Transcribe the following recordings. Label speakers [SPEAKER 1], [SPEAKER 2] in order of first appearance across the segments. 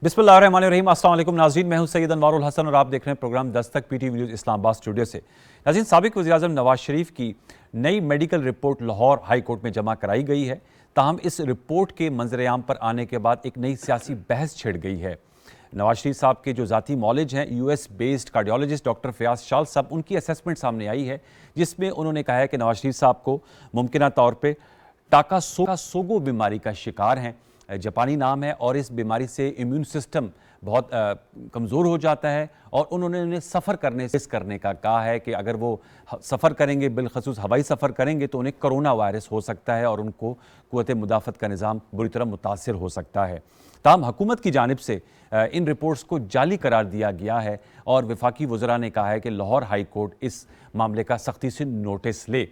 [SPEAKER 1] बिस्मिल्लाहिर्रहमानिर्रहीम। अस्सलाम वालेकुम नाज़रीन, मैं हूं सैयद अनवारुल हसन और आप देख रहे हैं programme Dastak PTV news Islamabad studio से। नाज़रीन, साबिक वज़ीर-ए-आज़म नवाज शरीफ की नई medical report Lahore high court में जमा कराई गई है। ताहम इस रिपोर्ट के मंजर-ए-आम पर आने के बाद एक नई सियासी बहस छिड़ गई है। नवाज शरीफ साहब के जो ज़ाती मौलिज हैं, US based cardiologist doctor Fayaz Shal साहब, उनकी असेसमेंट सामने आई है, जिसमें उन्होंने कहा है कि नवाज शरीफ साहब को मुमकिना तौर पर टाकासोगो बीमारी का शिकार हैं। जापानी नाम है और इस बीमारी से इम्यून सिस्टम बहुत कमज़ोर हो जाता है और उन्होंने उन्हें सफ़र करने का कहा है कि अगर वो सफ़र करेंगे, बिलखसूस हवाई सफ़र करेंगे, तो उन्हें कोरोना वायरस हो सकता है और उनको क़ुव्वत मुदाफ़त का निज़ाम बुरी तरह मुतासिर हो सकता है। ताहम हुकूमत की जानिब से इन रिपोर्ट्स को जाली करार दिया गया है और वफाकी वज़रा ने कहा है कि लाहौर हाई कोर्ट इस मामले का सख्ती से नोटिस ले।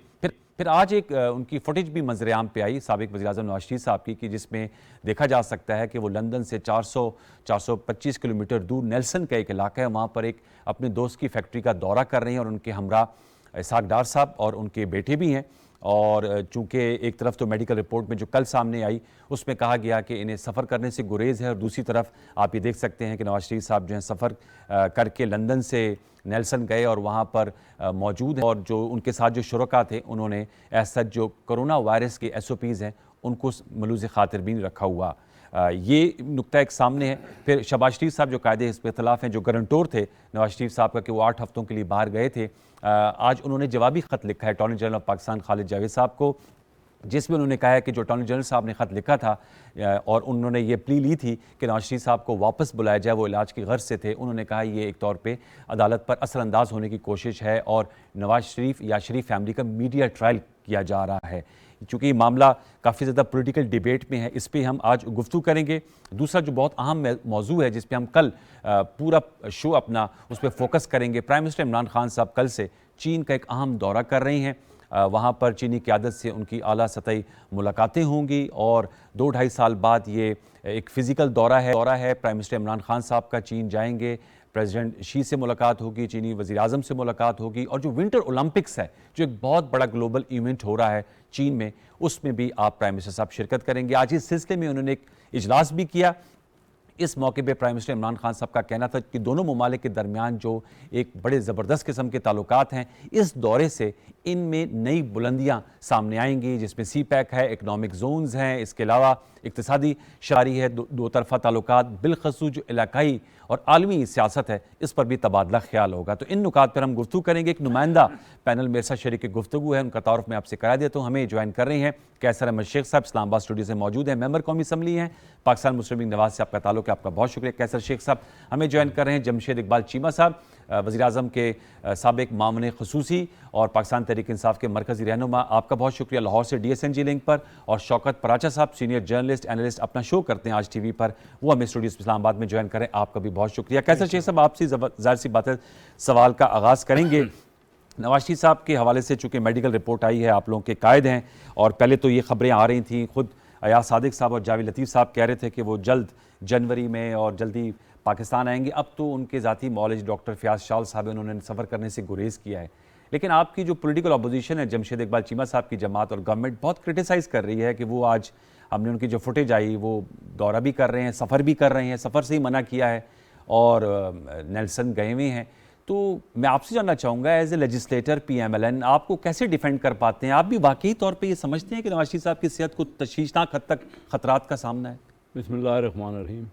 [SPEAKER 1] फिर आज एक उनकी फुटेज भी मंजर-ए-आम पे आई साबिक वज़ीर-ए-आज़म नवाज शरीफ साहब की जिसमें देखा जा सकता है कि वो लंदन से 425 किलोमीटर दूर नेल्सन का एक इलाका है, वहाँ पर एक अपने दोस्त की फैक्ट्री का दौरा कर रही हैं और उनके हमरा इसहाक डार साहब और उनके बेटे भी हैं। और चूँकि एक तरफ तो मेडिकल रिपोर्ट में जो कल सामने आई उसमें कहा गया कि इन्हें सफ़र करने से गुरेज़ है और दूसरी तरफ आप ये देख सकते हैं कि नवाज शरीफ साहब जो हैं सफ़र करके लंदन से नेल्सन गए और वहाँ पर मौजूद हैं और जो उनके साथ जो शुरका थे उन्होंने ऐसा जो कोरोना वायरस के SOPs हैं उनको मलूज़ ख़ातिर भी रखा हुआ। ये नुक्ता एक सामने है। फिर शहबाज शरीफ साहब जो कायदे हिस्ब इख्तिलाफ हैं, जो गारंटर थे नवाज शरीफ साहब का कि वो 8 हफ्तों के लिए बाहर गए थे, आज उन्होंने जवाबी ख़त लिखा है attorney general of Pakistan Khalid Javed साहब को, जिसमें उन्होंने कहा है कि जो अटॉर्नी जनरल साहब ने ख़त लिखा था और उन्होंने ये प्ली ली थी कि नवाज शरीफ साहब को वापस बुलाया जाए, वो इलाज की गर्ज से थे। उन्होंने कहा ये एक तौर पे अदालत पर असरअंदाज होने की कोशिश है और नवाज शरीफ या शरीफ फैमिली का मीडिया ट्रायल किया जा रहा है। चूँकि ये मामला काफ़ी ज़्यादा पॉलिटिकल डिबेट में है, इस पर हम आज गुफ्तगू करेंगे। दूसरा जो बहुत अहम मौजू है जिस पे हम कल पूरा शो अपना उस पर फोकस करेंगे, प्राइम मिनिस्टर इमरान खान साहब कल से चीन का एक अहम दौरा कर रहे हैं। वहाँ पर चीनी क़यादत से उनकी आला सतही मुलाकातें होंगी और 2-2.5 साल बाद ये एक फ़िज़िकल दौरा है। प्राइम मिनिस्टर इमरान खान साहब का चीन जाएंगे, प्रेसिडेंट शी से मुलाकात होगी, चीनी वज़ीर-ए-आज़म से मुलाकात होगी और जो विंटर ओलंपिक्स है, जो एक बहुत बड़ा ग्लोबल इवेंट हो रहा है चीन में, उसमें भी आप प्राइम मिनिस्टर साहब शिरकत करेंगे। आज इस सिलसिले में उन्होंने एक इजलास भी किया। इस मौके पे प्राइम मिनिस्टर इमरान खान साहब का कहना था कि दोनों ममालिक के दरमियान जो एक बड़े ज़बरदस्त किस्म के ताल्लुकात हैं, इस दौरे से इनमें नई बुलंदियां सामने आएंगी, जिसमें CPEC है, इकनॉमिक जोन्स हैं, इसके अलावा इक्तिसादी शारी है, दो तरफ़ा ताल्लुकात, बिलखसूस जो इलाकाई और आलमी सियासत है, इस पर भी तबादला ख्याल होगा। तो इन नुकात पर हम गुफ्तगू करेंगे। एक नुमाइंदा पैनल मेरे साथ शरीक गुफ्तगू है, उनका तारुफ मैं आपसे करा देता हूँ। हमें ज्वाइन कर रहे हैं कैसर अहमद शेख साहब, इस्लामाबाद स्टूडियो से मौजूद हैं, मेंबर कौमी असम्बली हैं, पाकिस्तान मुस्लिम लीग नवाज से आपका ताल्लुक है, आपका बहुत शुक्रिया। कैसर शेख साहब हमें ज्वाइन कर रहे हैं जमशेद इकबाल चीमा साहब, वज़ीर-ए-आज़म के साबिक मामले ख़ुसूसी और पाकिस्तान तहरीक इंसाफ के मरकज़ी रहनुमा, आपका बहुत शुक्रिया लाहौर से DSNG लिंक पर। और शौकत पराचा साहब सीनियर जर्नलिस्ट एनालिस्ट, अपना शो करते हैं आज TV पर, वो हमें स्टूडियो इस्लामाबाद में ज्वाइन करें, आपका भी बहुत शुक्रिया। कैसर शेख साहब आपसे ज़ाहिर सी बात है सवाल का आगाज़ करेंगे। नवाज शरीफ साहब के हवाले से चूँकि मेडिकल रिपोर्ट आई है, आप लोगों के कायद हैं और पहले तो ये खबरें आ रही थी, खुद अयाज सादिक साहब और जावेद लतीफ़ साहब कह रहे थे कि वो जल्द जनवरी में और जल्दी पाकिस्तान आएंगे। अब तो उनके ज़ाती मौलिज डॉक्टर फयाज शाल साहब, उन्होंने सफ़र करने से गुरेज़ किया है। लेकिन आपकी जो पॉलिटिकल अपोजिशन है, जमशेद इकबाल चीमा साहब की जमात और गवर्नमेंट बहुत क्रिटिसाइज़ कर रही है कि वो आज हमने उनकी जो फुटेज आई वो दौरा भी कर रहे हैं, सफ़र भी कर रहे हैं, सफ़र से ही मना किया है और नेल्सन गए हुए हैं। तो मैं आपसे जानना चाहूँगा एज ए लेजिस्लेटर PMLN आपको कैसे डिफेंड कर पाते हैं? आप भी वाकई तौर पे ये समझते हैं कि नवाज शरीफ साहब की सेहत को तशवीशनाक हद तक ख़तरात का सामना है?
[SPEAKER 2] बिस्मिल्लाहिर्रहमानिर्रहीम।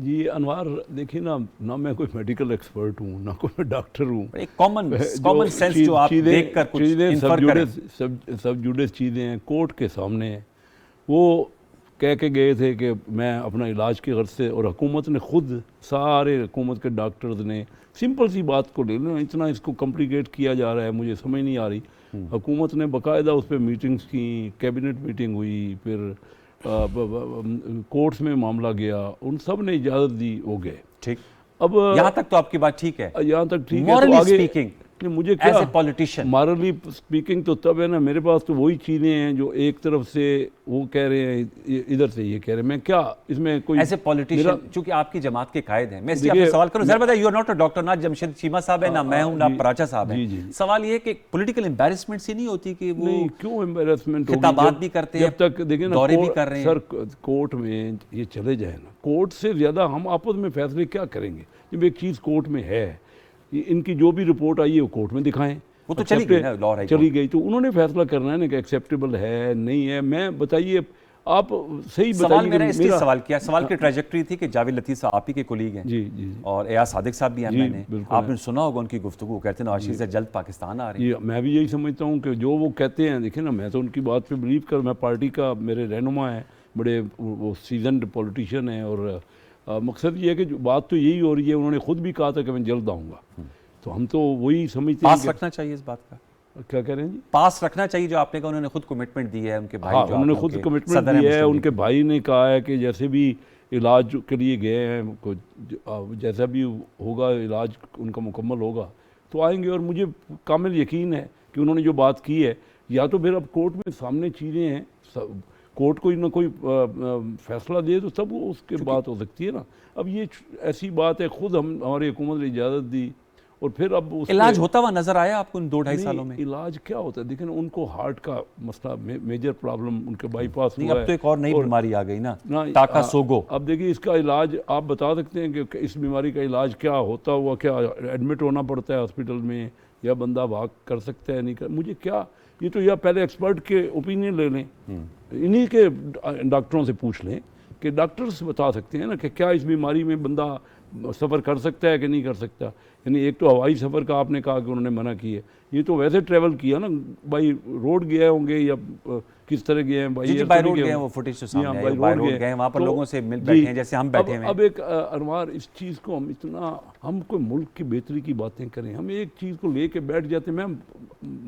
[SPEAKER 2] जी अनवार, देखिए ना मैं कोई मेडिकल एक्सपर्ट हूँ, ना कोई मैं डॉक्टर हूँ।
[SPEAKER 1] एक कॉमन सेंस जो आप देख कर कुछ इन्फर करें।
[SPEAKER 2] सब जुड़े चीज़ें हैं, कोर्ट के सामने हैं। वो कह के गए थे कि मैं अपना इलाज की गर्ज से, और हुकूमत ने खुद, सारे हुकूमत के डॉक्टर्स ने सिंपल सी बात को ले लो, इतना इसको कॉम्प्लिकेट किया जा रहा है, मुझे समझ नहीं आ रही। हुकूमत ने बाकायदा उस पर मीटिंग्स की, कैबिनेट मीटिंग हुई, फिर कोर्ट्स में मामला गया, उन सब ने इजाज़त दी, हो गए।
[SPEAKER 1] ठीक,
[SPEAKER 2] अब
[SPEAKER 1] यहाँ तक तो आपकी बात ठीक है,
[SPEAKER 2] यहाँ तक ठीक है।
[SPEAKER 1] मॉरली स्पीकिंग
[SPEAKER 2] नहीं, मुझे
[SPEAKER 1] एज
[SPEAKER 2] क्या
[SPEAKER 1] ए पॉलिटिशियन?
[SPEAKER 2] मॉरली स्पीकिंग तो तब है ना, मेरे पास तो वही चीज़ें हैं जो एक तरफ से वो कह रहे हैं, इधर से ये कह रहे हैं, मैं क्या इसमें कोई
[SPEAKER 1] एज ए पॉलिटिशियन, चूंकि आपकी जमात के कायद हैं, मैं इसलिए
[SPEAKER 2] देखिए,
[SPEAKER 1] आपसे सवाल करूं, जरा बताइए, you are not a doctor, ना जमशेद चीमा साहब है, ना मैं हूं, ना
[SPEAKER 2] जी,
[SPEAKER 1] पराचा साहब
[SPEAKER 2] जी,
[SPEAKER 1] है।
[SPEAKER 2] जी।
[SPEAKER 1] सवाल ये है कि पॉलिटिकल एम्बैरेसमेंट सी नहीं होती कि वो
[SPEAKER 2] नहीं, क्यों एम्बेरसमेंट होगी?
[SPEAKER 1] खिताबात भी करते हैं,
[SPEAKER 2] जब तक देखिए ना,
[SPEAKER 1] दौरे भी कर रहे हैं।
[SPEAKER 2] सर कोर्ट में ये चले जाए ना, कोर्ट से ज़्यादा हम आपस में फैसले क्या करेंगे? जब एक चीज़ कोर्ट में है, ये इनकी जो भी रिपोर्ट आई है वो कोर्ट में दिखाएं।
[SPEAKER 1] वो तो चली गई ना, लाहौर हाई कोर्ट।
[SPEAKER 2] चली गई तो उन्होंने फैसला करना है ना कि एक्सेप्टेबल है नहीं है। मैं बताइए, आप सही
[SPEAKER 1] सवाल
[SPEAKER 2] बताइए
[SPEAKER 1] मेरा
[SPEAKER 2] कि
[SPEAKER 1] इसलिए सवाल किया, सवाल की ट्रैजेक्टरी थी कि जावेद लतीफ़ साहब आप ही के कोलीग हैं,
[SPEAKER 2] जी जी जी
[SPEAKER 1] और एयाज सादिक साहब भी हैं,
[SPEAKER 2] जी,
[SPEAKER 1] मैंने
[SPEAKER 2] बिल्कुल
[SPEAKER 1] आपने सुना होगा उनकी गुफ्तगू, कहते हैं नवाज शरीफ से जल्द पाकिस्तान आ रही है।
[SPEAKER 2] ये मैं भी यही समझता हूँ कि जो वो कहते हैं, देखिए ना, मैं तो उनकी बात पे बिलीव कर, मैं पार्टी का, मेरे रहनुमा है, बड़े वो सीजनड पॉलिटिशियन है, और मकसद ये है कि जो बात तो यही हो रही है, उन्होंने खुद भी कहा था कि मैं जल्द आऊँगा, तो हम तो वही समझते हैं
[SPEAKER 1] पास
[SPEAKER 2] कि
[SPEAKER 1] रखना चाहिए इस बात का,
[SPEAKER 2] क्या कह रहे हैं जी?
[SPEAKER 1] पास रखना चाहिए जो आपने कहा, उन्होंने खुद कमिटमेंट दी है, उनके भाई
[SPEAKER 2] हाँ,
[SPEAKER 1] जो
[SPEAKER 2] उन्होंने
[SPEAKER 1] आप
[SPEAKER 2] खुद
[SPEAKER 1] लोग के
[SPEAKER 2] कमिटमेंट
[SPEAKER 1] सदर हैं
[SPEAKER 2] दी है,
[SPEAKER 1] मुस्लिम
[SPEAKER 2] उनके
[SPEAKER 1] लीग
[SPEAKER 2] भाई ने कहा है कि जैसे भी इलाज के लिए गए हैं, जैसा भी होगा इलाज उनका मुकम्मल होगा तो आएंगे, और मुझे कामिल यकीन है कि उन्होंने जो बात की है, या तो फिर अब कोर्ट में सामने चीज़ें हैं, कोर्ट कोई ना कोई फैसला दे तो तब उसके बात हो सकती है ना। अब ये ऐसी बात है, खुद हमारी हुकूमत ने इजाज़त दी, और फिर अब
[SPEAKER 1] इलाज होता हुआ नजर आया आपको इन 2-2.5 सालों में?
[SPEAKER 2] इलाज क्या होता है? देखिए ना, उनको हार्ट का मसला, मेजर प्रॉब्लम, उनके बाईपास
[SPEAKER 1] नहीं,
[SPEAKER 2] हुआ
[SPEAKER 1] अब तो एक और नई बीमारी आ गई ना,
[SPEAKER 2] ना,
[SPEAKER 1] टाका सोगो।
[SPEAKER 2] अब देखिए इसका इलाज आप बता सकते हैं कि इस बीमारी का इलाज क्या होता हुआ, क्या एडमिट होना पड़ता है हॉस्पिटल में, या बंदा भाग कर सकता है नहीं कर, मुझे क्या, ये तो या पहले एक्सपर्ट के ओपिनियन ले लें, इन्हीं के डॉक्टरों से पूछ लें कि डॉक्टर्स बता सकते हैं ना कि क्या इस बीमारी में बंदा सफ़र कर सकता है कि नहीं कर सकता। यानी एक तो हवाई सफ़र का आपने कहा कि उन्होंने मना किया, ये तो वैसे ट्रैवल किया ना, बाई रोड गए होंगे या किस तरह गए हैं,
[SPEAKER 1] जी, बाय रोड गए हैं, वो फुटेज तो सामने है, बाय रोड गए हैं, वहाँ पर लोगों से मिल बैठे हैं जैसे हम बैठे हैं।
[SPEAKER 2] अब एक अनवार, इस चीज़ को हम इतना, हम कोई मुल्क की बेहतरी की बातें करें, हम एक चीज़ को लेके बैठ जाते हैं। मैं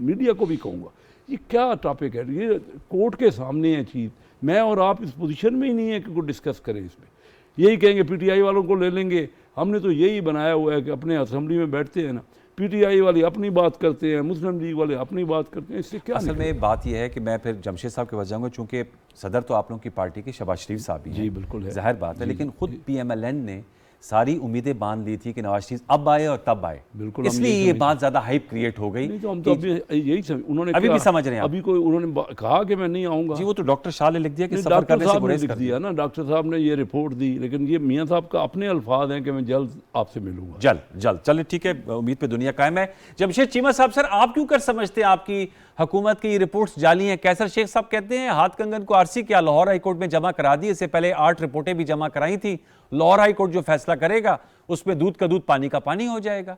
[SPEAKER 2] मीडिया को भी कहूँगा, ये क्या टॉपिक है, ये कोर्ट के सामने है चीज़, मैं और आप इस पोजीशन में ही नहीं है कि कोई डिस्कस करें इस पर। यही कहेंगे पीटीआई वालों को ले लेंगे, हमने तो यही बनाया हुआ है कि अपने असेंबली में बैठते हैं ना, पीटीआई वाले अपनी बात करते हैं, मुस्लिम लीग वाले अपनी बात करते हैं, इससे क्या
[SPEAKER 1] असल में बात यह है कि मैं फिर जमशेद साहब के पास जाऊँगा, चूँकि सदर तो आप लोगों की पार्टी की शहबाज शरीफ साहब ही हैं।
[SPEAKER 2] जी बिल्कुल है,
[SPEAKER 1] ज़ाहिर बात है, लेकिन खुद PMLN ने सारी उम्मीदें बांध ली थी कि नवाज शरीफ अब आए और तब आए,
[SPEAKER 2] बिल्कुल,
[SPEAKER 1] इसलिए ये बात ज़्यादा हाइप क्रिएट हो गई।
[SPEAKER 2] नहीं तो हम तो अभी यही समझ, उन्होंने
[SPEAKER 1] अभी भी समझ रहे हैं आप?
[SPEAKER 2] अभी कोई उन्होंने कहा कि मैं नहीं आऊँगा
[SPEAKER 1] जी, वो तो डॉक्टर शाह ने लिख दिया कि सफर
[SPEAKER 2] डॉक्टर
[SPEAKER 1] करने से
[SPEAKER 2] साहब ने
[SPEAKER 1] गुरेज
[SPEAKER 2] लिख
[SPEAKER 1] कर
[SPEAKER 2] दिया ना, डॉक्टर साहब ने ये रिपोर्ट दी, लेकिन ये मियाँ साहब का अपने अल्फाज हैं कि मैं जल्द आपसे मिलूंगा।
[SPEAKER 1] जल्द चलिए ठीक है, उम्मीद पे दुनिया कायम है। जमशेद चीमा साहब, सर आप क्यों कर समझते हैं आपकी हुकूमत की रिपोर्ट्स जाली हैं? कैसर शेख साहब कहते हैं हाथ कंगन को आरसी क्या लाहौर हाई कोर्ट में जमा करा दी, इससे पहले 8 रिपोर्टें भी जमा कराई थी, लाहौर हाई कोर्ट जो फैसला करेगा उसमें दूध का दूध पानी का पानी हो जाएगा।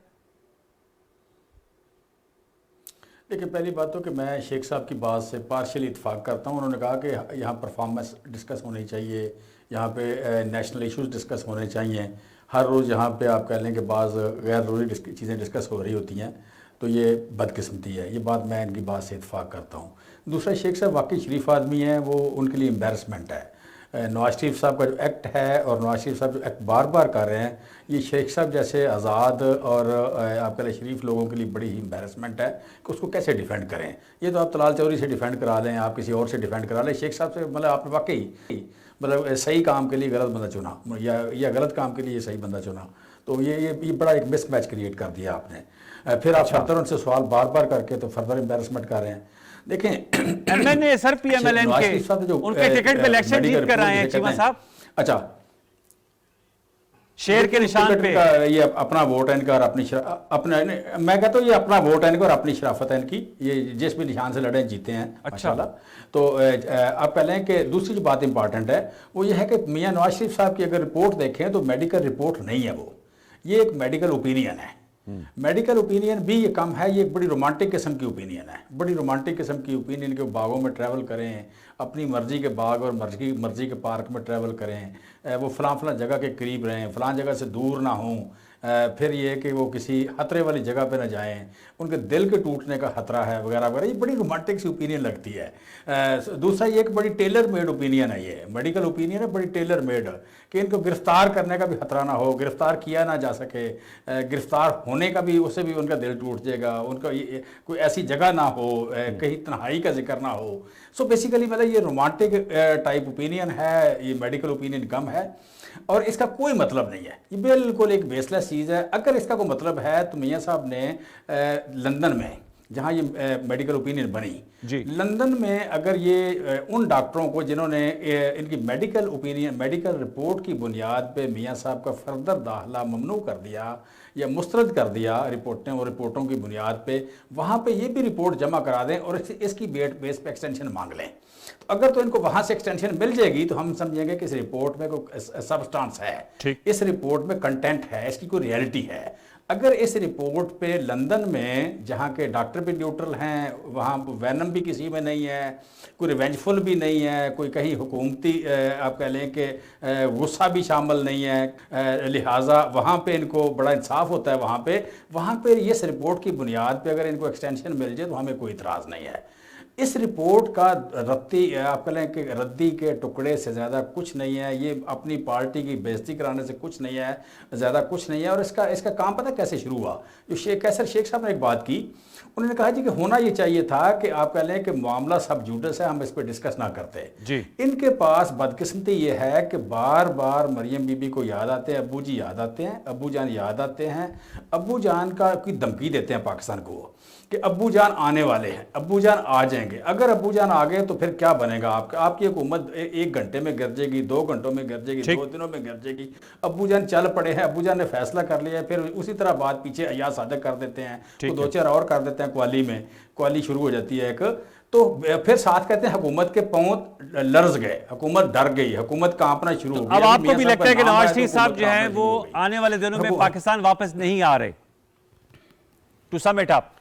[SPEAKER 3] देखिए, पहली बात तो कि मैं शेख साहब की बात से पार्शियल इत्फाक करता हूँ। उन्होंने कहा कि यहाँ परफॉर्मेंस डिस्कस होनी चाहिए, यहाँ पे नेशनल इश्यूज डिस्कस होने चाहिए, हर रोज़ यहाँ पे आप कह लें कि बाज़ गैर ज़रूरी चीज़ें डिस्कस हो रही होती हैं, तो ये बदकिस्मती है। ये बात मैं इनकी बात से इत्फाक करता हूँ। दूसरा, शेख साहब वाकई शरीफ आदमी हैं, वो उनके लिए एम्बेरसमेंट है। नवाज शरीफ साहब का जो एक्ट है और नवाज शरीफ साहब जो एक्ट बार बार कर रहे हैं, ये शेख साहब जैसे आज़ाद और आप कह लें शरीफ लोगों के लिए बड़ी ही एम्बेरसमेंट है कि उसको कैसे डिफेंड करें। ये तो आप तलाल चौधरी से डिफेंड करा लें, आप किसी और से डिफेंड करा लें, शेख साहब से मतलब आपने वाकई मतलब सही काम के लिए गलत बंदा चुना, या गलत काम के लिए सही बंदा चुना, तो ये बड़ा एक मिसमैच क्रिएट कर दिया आपने। फिर आप फर्दर उनसे सवाल बार बार करके तो फर्दर एम्बेरसमेंट कर रहे हैं। देखें,
[SPEAKER 1] एमएनए सर PMLN के उनके टिकट पे इलेक्शन जीत कर आए हैं चीमा साहब।
[SPEAKER 3] अच्छा,
[SPEAKER 1] शेर के निशान पे
[SPEAKER 3] ये अपना वोट है इनका और अपना मैं कहता हूँ ये अपना वोट है इनका और अपनी शराफत है इनकी, ये जिस भी निशान से लड़े जीते हैं माशाल्लाह। तो आप कह लें कि दूसरी जो बात इंपॉर्टेंट है वो ये है कि मियां नवाज शरीफ साहब की अगर रिपोर्ट देखें तो मेडिकल रिपोर्ट नहीं है, वो ये एक मेडिकल ओपिनियन है। मेडिकल ओपिनियन भी ये कम है, ये एक बड़ी रोमांटिक किस्म की ओपिनियन है, बड़ी रोमांटिक किस्म की ओपिनियन के बागों में ट्रैवल करें, अपनी मर्ज़ी के बाग और मर्ज़ी के पार्क में ट्रैवल करें, वो फ़लाँ जगह के करीब रहें, फ़लाँ जगह से दूर ना हों, फिर ये कि वो किसी खतरे वाली जगह पे ना जाएं, उनके दिल के टूटने का खतरा है वगैरह वगैरह। ये बड़ी रोमांटिक सी ओपिनियन लगती है। दूसरा ये एक बड़ी टेलर मेड ओपिनियन है, ये मेडिकल ओपिनियन है बड़ी टेलर मेड, कि इनको गिरफ़्तार करने का भी खतरा ना हो, गिरफ़्तार किया ना जा सके, गिरफ़्तार होने का भी, उससे भी उनका दिल टूट जाएगा, उनका कोई ऐसी जगह ना हो, कहीं तन्हाई का जिक्र ना हो। सो बेसिकली मतलब ये रोमांटिक टाइप ओपिनियन है, ये मेडिकल ओपिनियन कम है और इसका कोई मतलब नहीं है। ये बिल्कुल एक बेसलेस चीज़ है। अगर इसका कोई मतलब है तो मियाँ साहब ने लंदन में, जहाँ ये मेडिकल ओपिनियन बनी
[SPEAKER 1] जी,
[SPEAKER 3] लंदन में, अगर ये उन डॉक्टरों को जिन्होंने इनकी मेडिकल ओपिनियन, मेडिकल रिपोर्ट की बुनियाद पे मियाँ साहब का फर्दर दाखिला ममनू कर दिया या मुस्तरद कर दिया रिपोर्टें और रिपोर्टों की बुनियाद पे, वहाँ पे ये भी रिपोर्ट जमा करा दें और इसकी बेस पे एक्सटेंशन मांग लें, तो अगर तो इनको वहाँ से एक्सटेंशन मिल जाएगी तो हम समझेंगे कि इस रिपोर्ट में कोई सबस्टांस है,
[SPEAKER 1] ठीक।
[SPEAKER 3] इस रिपोर्ट में कंटेंट है, इसकी कोई रियलिटी है। अगर इस रिपोर्ट पे लंदन में जहाँ के डॉक्टर भी न्यूट्रल हैं, वहाँ वैनम भी किसी में नहीं है, कोई रिवेंजफुल भी नहीं है, कोई कहीं हुकूमती आप कह लें कि गुस्सा भी शामिल नहीं है, लिहाजा वहाँ पे इनको बड़ा इंसाफ होता है। वहाँ पे इस रिपोर्ट की बुनियाद पे अगर इनको एक्सटेंशन मिल जाए तो हमें कोई इतराज़ नहीं है। इस रिपोर्ट का आप कह लें कि रद्दी के टुकड़े से ज़्यादा कुछ नहीं है, ये अपनी पार्टी की बेइज्जती कराने से कुछ नहीं है, ज़्यादा कुछ नहीं है। और इसका काम पता कैसे शुरू हुआ? जो कैसर शेख साहब ने एक बात की, उन्होंने कहा जी कि होना ये चाहिए था कि आप कह लें कि मामला सब जुडिस है, हम इस पर डिस्कस ना करते
[SPEAKER 1] जी।
[SPEAKER 3] इनके पास बदकिस्मती ये है कि बार बार मरियम बीबी को याद आते हैं, अब्बू जी याद आते हैं, अब्बू जान याद आते हैं, अब्बू जान का कोई धमकी देते हैं पाकिस्तान को कि अब्बू जान आने वाले हैं, अब्बू जान आ जाएंगे। अगर अब्बू जान आ गए तो फिर क्या बनेगा? आपकी हुकूमत 1 घंटे में गिर जाएगी, 2 घंटों में गिर जाएगी, 2 दिनों में गिर जाएगी। अब्बू जान चल पड़े हैं, अब्बू जान ने फैसला कर लिया है, फिर उसी तरह बात पीछे अयाज सादक कर देते हैं, तो 2-4 और कर देते हैं, क्वाली शुरू हो जाती है एक, तो फिर साथ कहते हैं हुकूमत के पांव लर्ज गए, हुकूमत डर गई, हुकूमत कांपना शुरू हो गई।
[SPEAKER 1] अब आपको भी लगता है कि नवाज शरीफ साहब जो हैं वो आने वाले दिनों में पाकिस्तान वापस नहीं आ रहे? टू सम इट अप,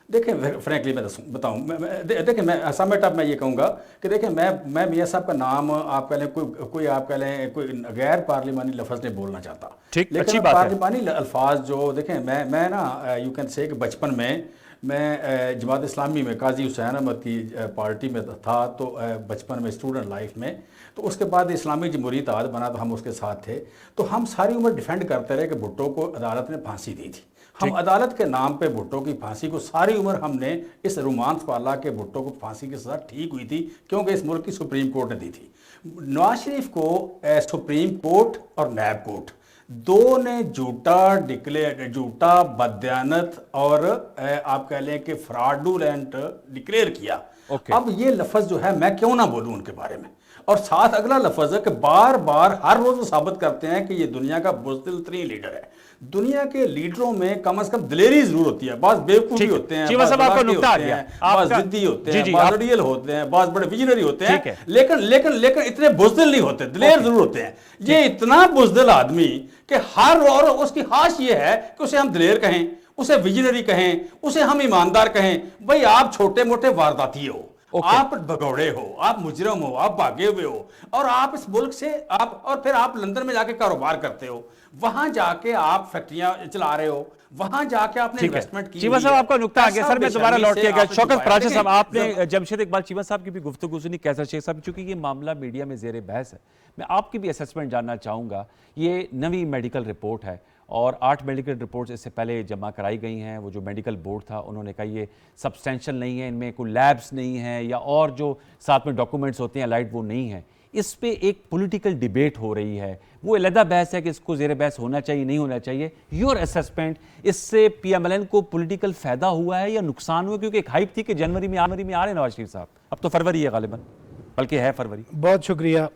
[SPEAKER 3] देखें फ्रैंकली मैं बताऊं, देखिए मैं समेट अप मैं ये कहूँगा कि देखें मैं मियाँ साहब का नाम आप कह लें कोई आप कह लें कोई गैर पार्लिमानी लफ्ज़ नहीं बोलना चाहता,
[SPEAKER 1] ठीक,
[SPEAKER 3] लेकिन
[SPEAKER 1] अच्छी बात है।
[SPEAKER 3] पार्लिमानी अल्फाज जो देखें, मैं ना यू कैन से कि बचपन में मैं जमात इस्लामी में काजी हुसैन अहमद की पार्टी में था, तो बचपन में स्टूडेंट लाइफ में, तो उसके बाद इस्लामी जमहूरी इत्तेहाद बना तो हम उसके साथ थे। तो हम सारी उम्र डिफेंड करते रहे कि भुट्टो को अदालत ने फांसी दी थी। हम अदालत के नाम पे भुट्टो की फांसी को सारी उम्र हमने इस रोमांस पाला कि भुट्टो को फांसी की सज़ा ठीक हुई थी क्योंकि इस मुल्क की सुप्रीम कोर्ट ने दी थी। नवाज शरीफ को सुप्रीम कोर्ट और नैब कोर्ट दो ने झूठा बदयानत और आप कह लें कि फ्रॉडुलेंट डिक्लेयर किया। अब ये लफ्ज़ जो है मैं क्यों ना बोलूं उनके बारे में, और साथ अगला लफ्ज़ है कि बार बार हर रोज़ वो साबित करते हैं कि ये दुनिया का बुज़दिल तरीन लीडर है। दुनिया के लीडरों में कम से कम दिलेरी जरूर होती है, बाज बेवकूफ भी होते हैं, बाज जिद्दी होते हैं, बाज रियल होते हैं, बाज बड़े विजनरी होते हैं, लेकिन इतने बुज़दिल नहीं होते, दिलेर जरूर होते हैं। ये इतना बुज़दिल आदमी कि हर और उसकी खास ये है कि उसे हम दिलेर कहें, उसे विजनरी कहें, उसे हम ईमानदार कहें। भाई आप छोटे मोटे वारदाती हो, आप भगौड़े हो, आप मुजरम हो, आप भागे हुए हो, और आप इस मुल्क से आप, और फिर आप लंदन में जाके कारोबार करते हो, वहां जाके आप फैक्ट्रियां चला रहे हो, वहां जाके आपने इन्वेस्टमेंट की।
[SPEAKER 1] चीमा साहब आपका नुक्ता आ गया सर, मैं दोबारा लौट के गया। शौकत फराज साहब, आपने जमशेद इकबाल चीमा साहब की भी गुफ्तगू सुनी, कैसर शेख साहब, चूंकि ये मामला मीडिया में ज़ेर बहस है, मैं आपकी भी असेसमेंट जानना चाहूँगा। ये नवी मेडिकल रिपोर्ट है और 8 मेडिकल रिपोर्ट्स इससे पहले जमा कराई गई हैं। वो जो मेडिकल बोर्ड था उन्होंने कहा ये सब्सटेंशियल नहीं है, इनमें कोई लैब्स नहीं है या और जो साथ में डॉक्यूमेंट्स होते हैं लाइट वो नहीं है। इस पे एक पॉलिटिकल डिबेट हो रही है, वो अलग बहस है कि इसको ज़ेर बहस होना चाहिए नहीं होना चाहिए। योर असेसमेंट, इससे PMLN को पॉलिटिकल फ़ायदा हुआ है या नुकसान हुआ? क्योंकि एक हाइप थी कि जनवरी में आ रहे हैं नवाज शरीफ साहब, अब तो फरवरी है गालिबन, बल्कि है फरवरी।
[SPEAKER 4] बहुत शुक्रिया।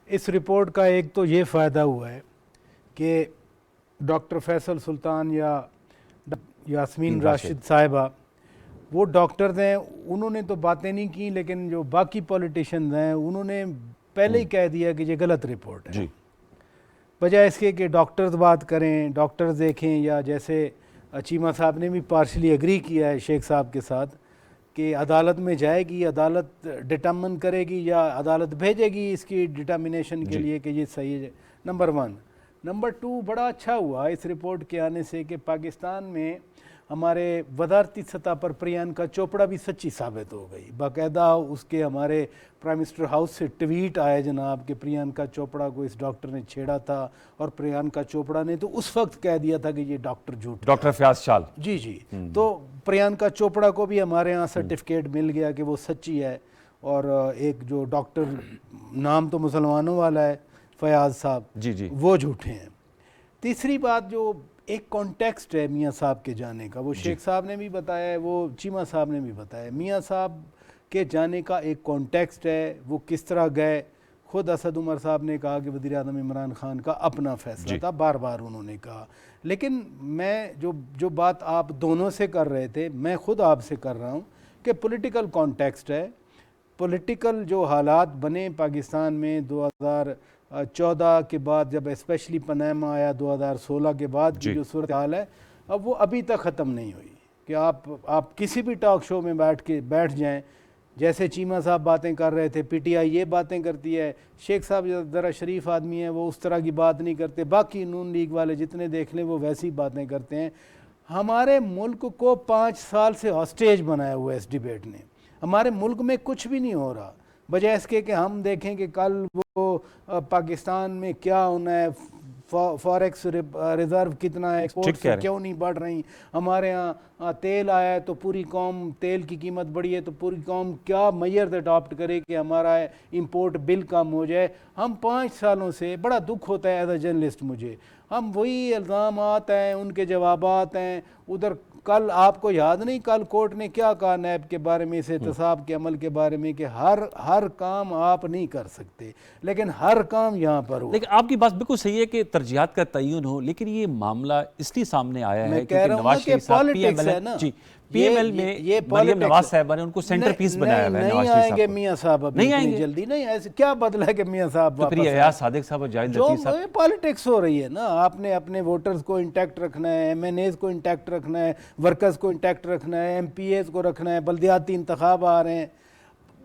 [SPEAKER 4] इस रिपोर्ट का एक तो ये फ़ायदा हुआ है कि डॉक्टर फैसल सुल्तान या यास्मीन राशिद साहिबा, वो डॉक्टर्स हैं, उन्होंने तो बातें नहीं की, लेकिन जो बाकी पॉलिटिशियंस हैं उन्होंने पहले ही कह दिया कि ये गलत रिपोर्ट है।
[SPEAKER 1] जी,
[SPEAKER 4] बजाय इसके कि डॉक्टर्स बात करें, डॉक्टर्स देखें, या जैसे चीमा साहब ने भी पार्शली एग्री किया है शेख साहब के साथ कि अदालत में जाएगी, अदालत डिटर्मिन करेगी या अदालत भेजेगी इसकी डिटर्मिनेशन के लिए कि ये सही है। नंबर 1। नंबर 2, बड़ा अच्छा हुआ इस रिपोर्ट के आने से कि पाकिस्तान में हमारे वजारती सतह पर प्रियंका चोपड़ा भी सच्ची साबित हो गई। बाकायदा उसके हमारे प्राइम मिनिस्टर हाउस से ट्वीट आया जनाब कि प्रियंका चोपड़ा को इस डॉक्टर ने छेड़ा था, और प्रियंका चोपड़ा ने तो उस वक्त कह दिया था कि ये डॉक्टर झूठ।
[SPEAKER 1] डॉक्टर फयाज शाल
[SPEAKER 4] जी जी। तो प्रियंका चोपड़ा को भी हमारे यहाँ सर्टिफिकेट मिल गया कि वो सच्ची है, और एक जो डॉक्टर नाम तो मुसलमानों वाला है फयाज साहब,
[SPEAKER 1] जी जी,
[SPEAKER 4] वो झूठे हैं। तीसरी बात, जो एक कॉन्टेक्स्ट है मियाँ साहब के जाने का, वो शेख साहब ने भी बताया है, वो चीमा साहब ने भी बताया। मियाँ साहब के जाने का एक कॉन्टेक्स्ट है, वो किस तरह गए। खुद असद उमर साहब ने कहा कि वज़ीर आज़म इमरान खान का अपना फैसला था, बार बार उन्होंने कहा। लेकिन मैं जो बात आप दोनों से कर रहे थे, मैं खुद आपसे कर रहा हूँ कि पॉलिटिकल कॉन्टेक्स्ट है। पॉलिटिकल जो हालात बने पाकिस्तान में 2014 के बाद, जब स्पेशली पनामा आया 2016 के बाद की जो सूरत हाल है, अब वो अभी तक ख़त्म नहीं हुई। कि आप किसी भी टॉक शो में बैठ जाएं, जैसे चीमा साहब बातें कर रहे थे, पीटीआई ये बातें करती है, शेख साहब ज़रा शरीफ आदमी है, वो उस तरह की बात नहीं करते, बाकी नून लीग वाले जितने देख लें वो वैसी बातें करते हैं। हमारे मुल्क को 5 साल से हॉस्टेज बनाया हुआ है इस डिबेट ने। हमारे मुल्क में कुछ भी नहीं हो रहा, बजाय इसके कि हम देखें कि कल वो पाकिस्तान में क्या होना है, फॉरेक्स रिज़र्व कितना है, एक्सपोर्ट से क्यों नहीं बढ़ रही। हमारे यहाँ तेल आया है तो पूरी कौम, तेल की कीमत बढ़ी है तो पूरी कौम क्या मेजर्स अडॉप्ट करे कि हमारा इंपोर्ट बिल कम हो जाए। हम 5 सालों से, बड़ा दुख होता है एज अ जर्नलिस्ट मुझे, हम वही इल्ज़ामात हैं, उनके जवाबात हैं। उधर कल आपको याद नहीं, कल कोर्ट ने क्या कहा नैब के बारे में, इस एहतसाब के अमल के बारे में, कि हर काम आप नहीं कर सकते, लेकिन हर काम यहाँ पर हो।
[SPEAKER 1] लेकिन आपकी बात बिल्कुल सही है कि तरजीहात का तयन हो, लेकिन ये मामला इसलिए सामने आया है क्योंकि नवाज शरीफ साहब
[SPEAKER 4] पॉलिटिक्स है ना
[SPEAKER 1] जी, पीएमएल में ये मरियम नवाज साहब ने उनको सेंटर पीस बनाया है।
[SPEAKER 4] नहीं आएंगे मियाँ साहब, अभी नहीं आएंगे जल्दी, नहीं ऐसे क्या बदला है कि मियाँ साहब
[SPEAKER 1] तो फिर एयाज सादिक साहब और जाहिद लतीफ़ साहब,
[SPEAKER 4] पॉलिटिक्स हो रही है ना। आपने अपने वोटर्स को इंटैक्ट रखना है, एमएनएज को इंटैक्ट रखना है, वर्कर्स को इंटैक्ट रखना है, एमपीएस को रखना है, बल्दियाती इंतखाब आ रहे हैं,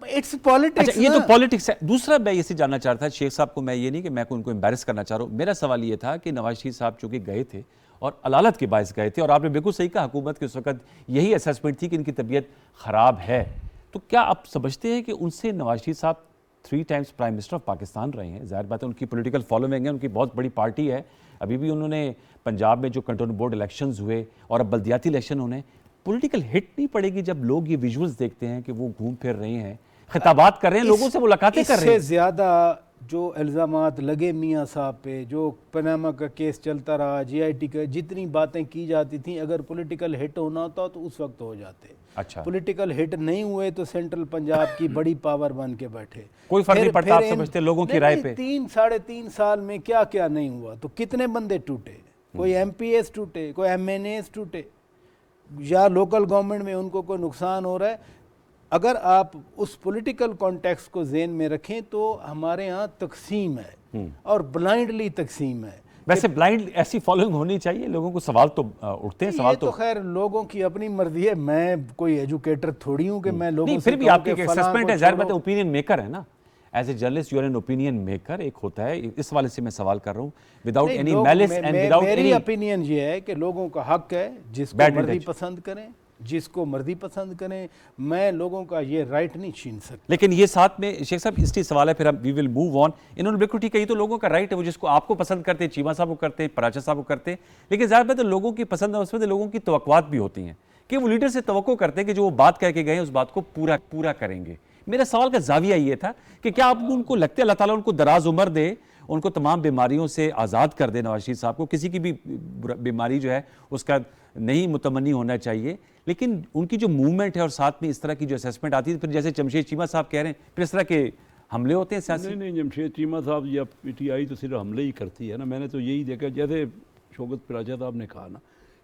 [SPEAKER 4] इट्स पॉलिटिक्स।
[SPEAKER 1] अच्छा, ये तो पॉलिटिक्स है। दूसरा मैं ये जानना चाह रहा था शेख साहब को, मैं ये नहीं कि मैं उनको एम्बैरस करना चाह रहा हूँ, मेरा सवाल ये था कि नवाज शरीफ साहब चूंकि गए थे और अलालत के बायस गए थे, और आपने बिल्कुल सही कहा हुकूमत की उस वक्त यही असेसमेंट थी कि इनकी तबीयत ख़राब है, तो क्या आप समझते हैं कि उनसे नवाज शरीफ साहब 3 times prime minister of Pakistan रहे हैं, जाहिर बात है उनकी पॉलिटिकल फॉलोइंग है, उनकी बहुत बड़ी पार्टी है, अभी भी उन्होंने पंजाब में जो कंटोनमेंट बोर्ड इलेक्शंस हुए और अब बल्दियाती इलेक्शन होने, पॉलिटिकल हिट नहीं पड़ेगी जब लोग ये विजुअल्स देखते हैं कि वो घूम फिर रहे हैं, खिताबात कर रहे हैं, लोगों से मुलाकातें कर रहे हैं।
[SPEAKER 4] इससे ज़्यादा जो इल्ज़ामात लगे मियाँ साहब पे, जो पनामा का केस चलता रहा, जीआईटी का, जितनी बातें की जाती थी, अगर पॉलिटिकल हिट होना होता तो उस वक्त हो जाते।
[SPEAKER 1] अच्छा,
[SPEAKER 4] पॉलिटिकल हिट नहीं हुए तो सेंट्रल पंजाब की बड़ी पावर बन के बैठे,
[SPEAKER 1] कोई फर्क नहीं पड़ता। आप समझते लोगों की राय पे
[SPEAKER 4] 3-3.5 साल में क्या क्या नहीं हुआ, तो कितने बंदे टूटे, कोई एमपीएस टूटे, कोई एमएनएस टूटे, या लोकल गवर्नमेंट में उनको कोई नुकसान हो रहा है। अगर आप उस पॉलिटिकल कॉन्टेक्स्ट को ज़हन में रखें तो हमारे यहाँ तकसीम है और ब्लाइंडली तकसीम है।
[SPEAKER 1] वैसे ब्लाइंड ऐसी फॉलोइंग होनी चाहिए, लोगों को सवाल तो उठते हैं, सवाल
[SPEAKER 4] तो खैर लोगों की अपनी मर्जी है, मैं कोई एजुकेटर थोड़ी हूँ कि मैं लोगों
[SPEAKER 1] नहीं,
[SPEAKER 4] से
[SPEAKER 1] फिर भी आपकी असेसमेंट है, जाहिर बात है ओपिनियन मेकर है ना, as a journalist you are an opinion maker, एक होता है, इस वाले से मैं सवाल कर रहा हूँ without any malice and without any.
[SPEAKER 4] मेरी ओपिनियन ये है कि लोगों का हक है, जिसको मर्जी पसंद करें, जिसको मर्जी पसंद करें, मैं लोगों का ये राइट नहीं छीन सकता।
[SPEAKER 1] लेकिन ये साथ में शेख साहब इसलिए सवाल है, फिर हम वी विल मूव ऑन। इन्होंने बिल्कुल ठीक कही, तो लोगों का राइट है, वो जिसको आपको पसंद करते हैं, चीमा साहब को करते हैं, पराचा साहब को करते हैं, लेकिन ज़्यादा बात है लोगों की पसंद है, उसमें तो लोगों की तवक्कुआत भी होती हैं कि वो लीडर से तवक्को करते हैं कि जो वो बात कह के गए उस बात को पूरा करेंगे। मेरा सवाल का जाविया ये था कि क्या आप उनको लगता है अल्लाह ताला उनको दराज उम्र दे, उनको तमाम बीमारियों से आज़ाद कर दे, नवाज शरीफ साहब को किसी की भी बीमारी जो है उसका नहीं मुतमन्नी होना चाहिए, लेकिन उनकी जो मूवमेंट है और साथ में इस तरह की जो असेसमेंट आती है, फिर जैसे जमशेद चीमा साहब कह रहे हैं, फिर इस तरह के हमले होते हैं सियासी।
[SPEAKER 2] नहीं, जमशेद चीमा साहब या पीटीआई तो सिर्फ हमले ही करती है ना, मैंने तो यही देखा, जैसे शौकत पराचा साहब ने कहा ना,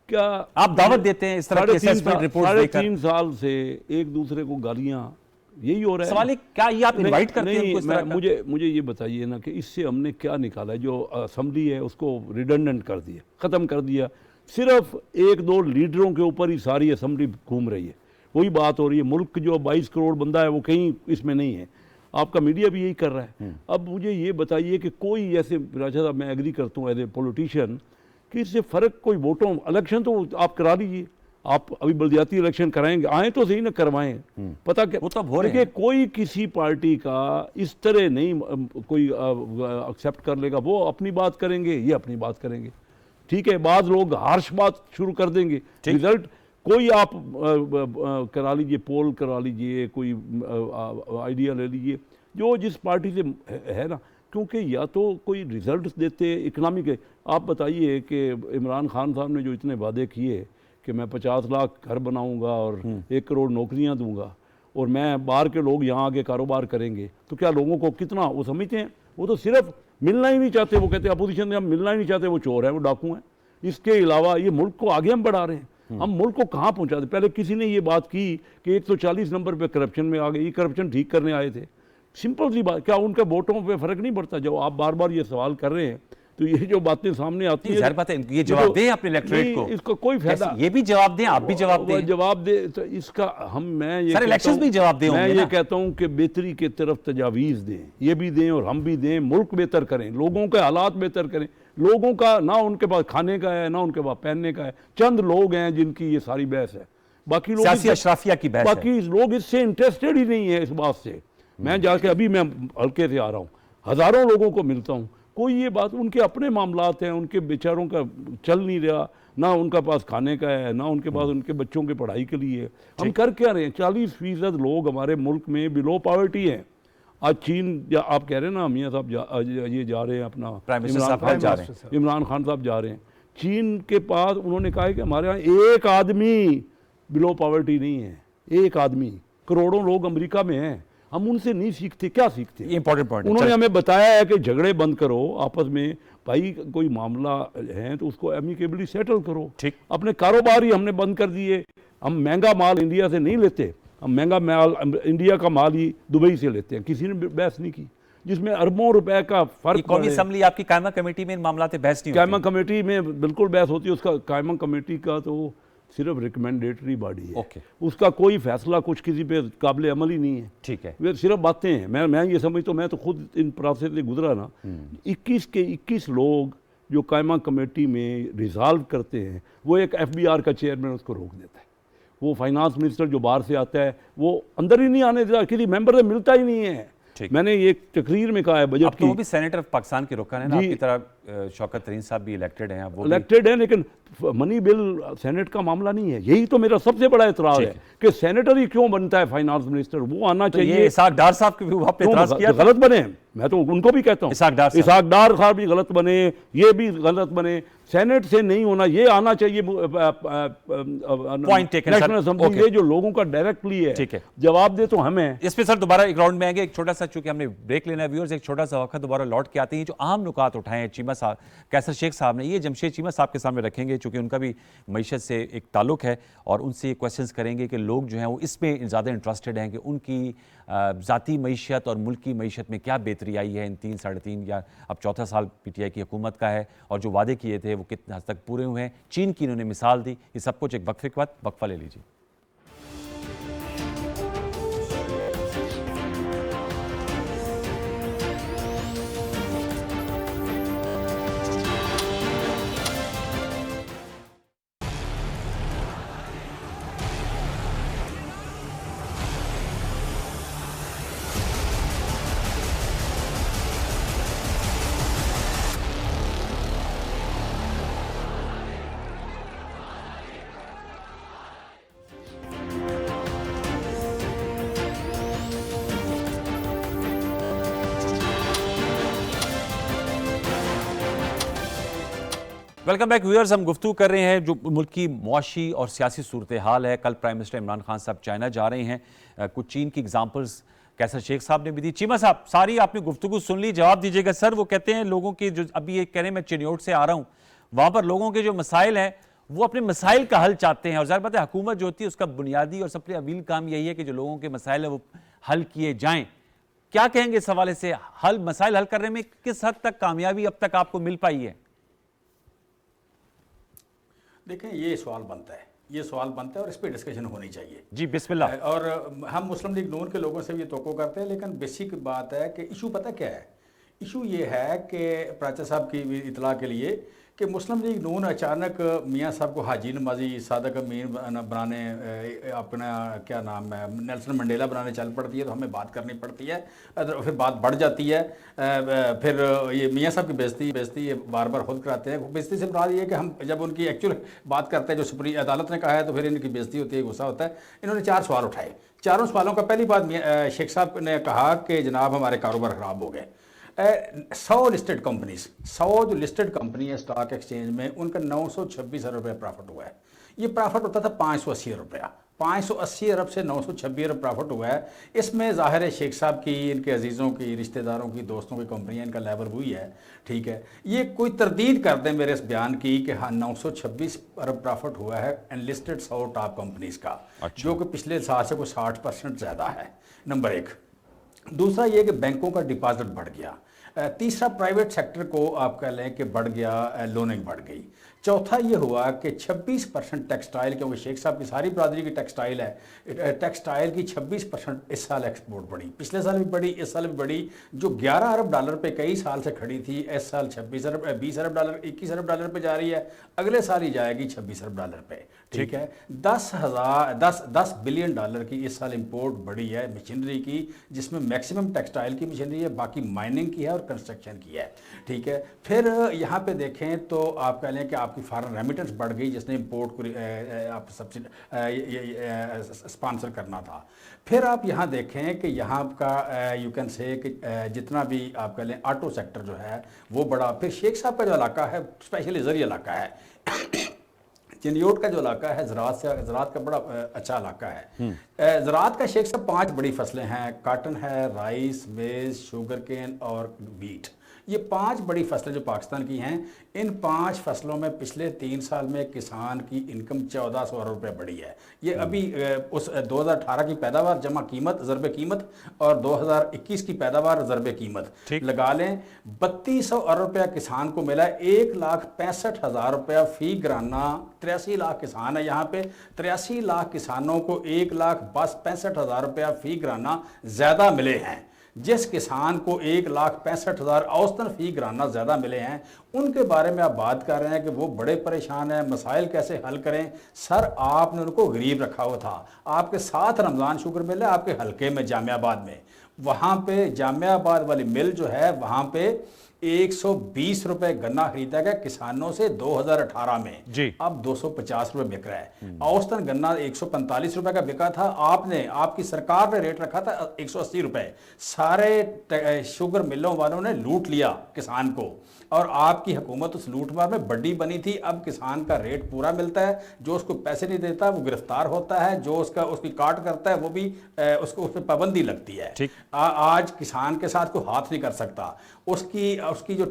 [SPEAKER 2] क्या
[SPEAKER 1] आप दावत देते हैं इस तरह की असेसमेंट रिपोर्ट देकर?
[SPEAKER 2] 3 साल से एक दूसरे को गालियां, यही हो रहा है।
[SPEAKER 1] सवाल है क्या ये आप इनवाइट करते हैं उनको इस तरह का?
[SPEAKER 2] मुझे ये बताइए ना कि इससे हमने क्या निकाला है? जो असेंबली है उसको रिडंडेंट कर दिया, ख़त्म कर दिया, सिर्फ 1-2 लीडरों के ऊपर ही सारी असेंबली घूम रही है। वही बात हो रही है। मुल्क जो 22 करोड़ बंदा है वो कहीं इसमें नहीं है। आपका मीडिया भी यही कर रहा है। अब मुझे ये बताइए कि कोई ऐसे, राजा साहब मैं एग्री करता हूँ एज ए पॉलिटिशियन कि इससे फ़र्क कोई वोटों, इलेक्शन तो आप करा लीजिए, आप अभी बल्दियाती इलेक्शन कराएंगे, आए तो सही ना करवाएं, पता क्या
[SPEAKER 1] वो तो अब हो रहे
[SPEAKER 2] देखिए कोई किसी पार्टी का इस तरह नहीं कोई एक्सेप्ट कर लेगा। वो अपनी बात करेंगे, ये अपनी बात करेंगे, ठीक है। बाद लोग हार्श बात शुरू कर देंगे, रिजल्ट कोई आप करा लीजिए, पोल करा लीजिए, कोई आइडिया ले लीजिए जो जिस पार्टी से है ना, क्योंकि या तो कोई रिजल्ट देते इकनॉमी के। आप बताइए कि इमरान खान साहब ने जो इतने वादे किए कि मैं 50 लाख घर बनाऊंगा और 1 करोड़ नौकरियां दूंगा और मैं बाहर के लोग यहाँ आके कारोबार करेंगे, तो क्या लोगों को कितना वो समझते हैं? वो तो सिर्फ मिलना ही नहीं चाहते। वो कहते हैं अपोजिशन में हम मिलना ही नहीं चाहते, वो चोर है, वो डाकू हैं। इसके अलावा ये मुल्क को आगे हम बढ़ा रहे हैं, हम मुल्क को कहाँ पहुँचा दे। पहले किसी ने ये बात की कि 140 नंबर पे करप्शन में आ गए, ये करप्शन ठीक करने आए थे। सिंपल सी बात, क्या उनके वोटों पे फ़र्क नहीं पड़ता? जब आप बार बार ये सवाल कर रहे हैं तो ये जो बातें सामने आती है,
[SPEAKER 1] ज़ाहिर बात है, ये जवाब दें अपने इलेक्टोरेट को,
[SPEAKER 2] इसका कोई फायदा।
[SPEAKER 1] ये भी जवाब दें, आप भी जवाब दें,
[SPEAKER 2] जवाब दे तो इसका हम मैं ये
[SPEAKER 1] सर इलेक्शंस भी जवाब दें
[SPEAKER 2] मैं
[SPEAKER 1] होंगे
[SPEAKER 2] ये
[SPEAKER 1] ना?
[SPEAKER 2] कहता हूँ कि बेहतरी की तरफ तजावीज़ दें, ये भी दें और हम भी दें, मुल्क बेहतर करें, लोगों के हालात बेहतर करें। लोगों का ना उनके पास खाने का है, ना उनके पास पहनने का है। चंद लोग हैं जिनकी ये सारी बहस है, बाकी लोग
[SPEAKER 1] सियासी अशराफिया की बहस है।
[SPEAKER 2] बाकी लोग इससे इंटरेस्टेड ही नहीं है इस बात से। मैं जाके अभी मैं हल्के से आ रहा हूँ, हज़ारों लोगों को मिलता हूँ, कोई ये बात, उनके अपने मामलात हैं, उनके बेचारों का चल नहीं रहा, ना उनका पास खाने का है, ना उनके पास उनके बच्चों के पढ़ाई के लिए। हम कर क्या रहे हैं? 40% लोग हमारे मुल्क में बिलो पॉवर्टी हैं। आज चीन, या आप कह रहे हैं ना मियाँ साहब ये जा रहे हैं अपना,
[SPEAKER 1] प्राइम मिनिस्टर साहब जा रहे हैं,
[SPEAKER 2] इमरान खान साहब जा रहे हैं चीन के पास। उन्होंने कहा है कि हमारे यहाँ एक आदमी बिलो पॉवर्टी नहीं है, एक आदमी। करोड़ों लोग अमेरिका में हैं, हम उनसे नहीं सीखते। क्या सीखते?
[SPEAKER 1] ये इंपॉर्टेंट पॉइंट है।
[SPEAKER 2] उन्होंने हमें बताया है कि झगड़े बंद करो आपस में, भाई कोई मामला है तो उसको एमिकेबली सेटल करो।
[SPEAKER 1] ठीक।
[SPEAKER 2] अपने कारोबार ही हमने बंद कर दिए। हम महंगा माल इंडिया से नहीं लेते, हम महंगा माल इंडिया का माल ही दुबई से लेते हैं। किसी ने बहस नहीं की, जिसमें अरबों रुपए का फर्क।
[SPEAKER 1] कौमी असम्बली आपकी कायमा कमेटी में इन मामलात पे बहस नहीं
[SPEAKER 2] कायमा
[SPEAKER 1] होती?
[SPEAKER 2] कमेटी में बिल्कुल बहस होती है। उसका कायमा कमेटी का तो सिर्फ रिकमेंडेटरी बॉडी है,
[SPEAKER 1] ओके।
[SPEAKER 2] उसका कोई फैसला कुछ किसी पे काबिल अमल ही नहीं है।
[SPEAKER 1] ठीक है।
[SPEAKER 2] वे सिर्फ बातें हैं। मैं ये समझता हूँ, मैं तो खुद इन प्रोसेस से गुजरा ना। 21 के 21 लोग जो कायमा कमेटी में रिजॉल्व करते हैं, वो एक FBR का चेयरमैन उसको रोक देता है। वो फाइनेंस मिनिस्टर जो बाहर से आता है वो अंदर ही नहीं आने देता, किसी मेंबर से मिलता ही नहीं है। मैंने ये तकरीर में कहा है बजट की।
[SPEAKER 1] वो भी सेनेटर ऑफ पाकिस्तान के रुकन है ना, आपकी तरह शौकत तरीन साहब भी इलेक्टेड हैं। वो
[SPEAKER 2] इलेक्टेड है, लेकिन मनी बिल सेनेट का मामला नहीं है। यही तो मेरा सबसे बड़ा एतराज़ है कि सेनेटर ही क्यों बनता है फाइनेंस मिनिस्टर? वो आना चाहिए।
[SPEAKER 1] ये इसाक डार साहब के भी वहाँ पे एतराज़ किया,
[SPEAKER 2] गलत बने। मैं तो उनको भी कहता हूँ, इसाक डार साहब भी गलत बने, ये भी गलत बने। सेनेट से नहीं होना, ये आना चाहिए नेशनल असेंबली। ये जो लोगों का डायरेक्टली है,
[SPEAKER 1] ठीक है,
[SPEAKER 2] जवाब दे तो हमें।
[SPEAKER 1] इस पे सर दोबारा एक राउंड में आएंगे। एक छोटा सा, चूंकि हमने ब्रेक लेना है व्यूअर्स, एक छोटा सा वक्त दोबारा लौट के आते हैं। जो अहम नुकात उठाए हैं चीमा साहब, कैसर शेख साहब ने, ये जमशेद चीमा साहब के सामने रखेंगे, चूंकि उनका भी मईशत से एक ताल्लुक है, और उनसे ये क्वेश्चंस करेंगे कि लोग जो हैं वो इसमें ज़्यादा इंटरेस्टेड हैं कि उनकी ज़ाती मईशत और मुल्की मईशत में क्या बेहतरी आई है इन 3 साढ़े 3 या अब चौथा साल PTI की हुकूमत का है, और जो वादे किए थे वो कितने हद तक पूरे हुए हैं। चीन की इन्होंने मिसाल दी। ये सब कुछ एक वक्फे के बाद, वक्फा ले लीजिए। Welcome back viewers. हम गुफ्तगू कर रहे हैं जो मुल्क की मुआशी और सियासी सूरत हाल है। कल प्राइम मिनिस्टर इमरान खान साहब चाइना जा रहे हैं। कुछ चीन की एग्जांपल्स कैसर शेख साहब ने भी दी। चीमा साहब, सारी आपने गुफ्तगू सुन ली, जवाब दीजिएगा। सर वो कहते हैं लोगों के, जो अभी ये कह रहे हैं मैं चिन्योट से आ रहा हूँ, वहाँ पर लोगों के जो मसाइल हैं वो अपने मसाइल का हल चाहते हैं। और ज़ाहिर बात है हुकूमत जो होती है उसका बुनियादी और सबसे अवील काम यही है कि जो लोगों के मसाइल हैं वो हल किए जाएँ। क्या कहेंगे इस हवाले से? मसाइल हल करने में किस हद तक कामयाबी अब तक आपको मिल पाई है?
[SPEAKER 3] देखें, ये सवाल बनता है ये सवाल बनता है और इस पर डिस्कशन होनी चाहिए।
[SPEAKER 1] जी बिस्मिल्लाह।
[SPEAKER 3] और हम मुस्लिम लीग नून के लोगों से भी ये तवक्को करते हैं, लेकिन बेसिक बात है कि इशू पता क्या है? इशू ये है कि प्राचा साहब की भी इतला के लिए कि मुस्लिम लीग नून अचानक मियाँ साहब को हाजी नमाजी सादक अमीन बनाने, अपना क्या नाम है, नेल्सन मंडेला बनाने चल पड़ती है, तो हमें बात करनी पड़ती है, फिर बात बढ़ जाती है, फिर ये मियाँ साहब की बेइज्जती ये बार बार खुद कराते हैं। बेइज्जती से मुराद ये है कि हम जब उनकी एक्चुअल बात करते हैं, जो सुप्रीम अदालत ने कहा है, तो फिर इनकी बेइज्जती होती है, गुस्सा होता है। इन्होंने 4 सवाल उठाए। चारों सवालों का पहली बात शेख साहब ने कहा कि जनाब हमारे कारोबार ख़राब हो गए। 100 लिस्टेड कंपनीज, 100 जो लिस्टेड कंपनी है स्टॉक एक्सचेंज में, उनका 926 अरब रुपये प्रॉफिट हुआ है। ये प्रॉफिट होता था 580 रुपया, 580 अरब से 926 अरब प्रॉफिट हुआ है। इसमें ज़ाहिर है शेख साहब की, इनके अजीज़ों की, रिश्तेदारों की, दोस्तों की कंपनियां, इनका लेवल हुई है, ठीक है। ये कोई तरदीद कर दें मेरे इस बयान की कि हाँ 926 अरब प्रॉफिट हुआ है अनलिस्टेड 100 टॉप कंपनीज का, जो कि पिछले साल से कोई 60% ज़्यादा है, नंबर 1। दूसरा ये कि बैंकों का डिपॉजिट बढ़ गया। तीसरा, प्राइवेट सेक्टर को आप कह लें कि बढ़ गया, लोनिंग बढ़ गई। चौथा ये हुआ कि 26% टेक्सटाइल, क्योंकि शेख साहब की सारी बरादरी की टेक्सटाइल है, टेक्सटाइल की 26% इस साल एक्सपोर्ट बढ़ी, पिछले साल भी बढ़ी, इस साल भी बढ़ी। जो 11 अरब डॉलर पे कई साल से खड़ी थी, इस साल 20 अरब डॉलर, 21 अरब डॉलर पे जा रही है, अगले साल ही जाएगी 26 अरब डॉलर पे, ठीक है। 10 बिलियन डॉलर की इस साल इंपोर्ट बढ़ी है मशीनरी की, जिसमें मैक्सिमम टेक्सटाइल की मशीनरी है, बाकी माइनिंग की है और कंस्ट्रक्शन की है, ठीक है। फिर यहाँ पे देखें तो आप कह लें कि आपकी फॉरेन रेमिटेंस बढ़ गई, जिसने इंपोर्ट को आप सब्सिडी स्पॉन्सर करना था। फिर आप यहाँ देखें कि यहाँ का यू कैन से कि जितना भी आप कह लें ऑटो सेक्टर जो है वो बड़ा। फिर शेख साहब का जो इलाका है, स्पेशली ज़रिया इलाका है, चिन्योट का जो इलाका है, ज़रात का बड़ा अच्छा इलाका है। ज़रात का शेख साहब 5 बड़ी फसलें हैं, काटन है, राइस, मेज़, शुगर केन और वीट। ये 5 बड़ी फसलें जो पाकिस्तान की हैं, इन 5 फसलों में पिछले 3 साल में किसान की इनकम 1400 अरब रुपये बढ़ी है। ये अभी उस 2018 की पैदावार जमा कीमत ज़रबे कीमत और 2021 की पैदावार ज़रबे कीमत लगा लें, 3200 अरब रुपया किसान को मिला है। 1,65,000 रुपया फी ग्राना, 83 लाख किसान है यहाँ पे, 83 लाख किसानों को 1,65,000 रुपया फी ग्राना ज़्यादा मिले हैं। जिस किसान को 1,65,000 औसतन फी ग्राना ज़्यादा मिले हैं, उनके बारे में आप बात कर रहे हैं कि वो बड़े परेशान हैं, मसाइल कैसे हल करें। सर, आपने उनको गरीब रखा हुआ था। आपके साथ रमज़ान शुगर मिल है आपके हलके में, जामियाबाद में, वहाँ पे जामियाबाद वाली मिल जो है, वहाँ पे 120 रुपए गन्ना खरीदा गया किसानों से 2018 में जी। अब 250 रुपए बिक रहा है। औसतन गन्ना 145 रुपए का बिका था, आपकी सरकार ने रेट रखा था 180 रुपए। सारे शुगर मिलों वालों ने लूट लिया किसान को, और आपकी हुकूमत उस लूटमार में बड्डी बनी थी। अब किसान का रेट पूरा मिलता है, जो उसको पैसे नहीं देता वो गिरफ्तार होता है, जो उसकी काट करता है वो भी उसको उस पर पाबंदी लगती है। आज किसान के साथ कोई हाथ नहीं कर सकता। उसकी जो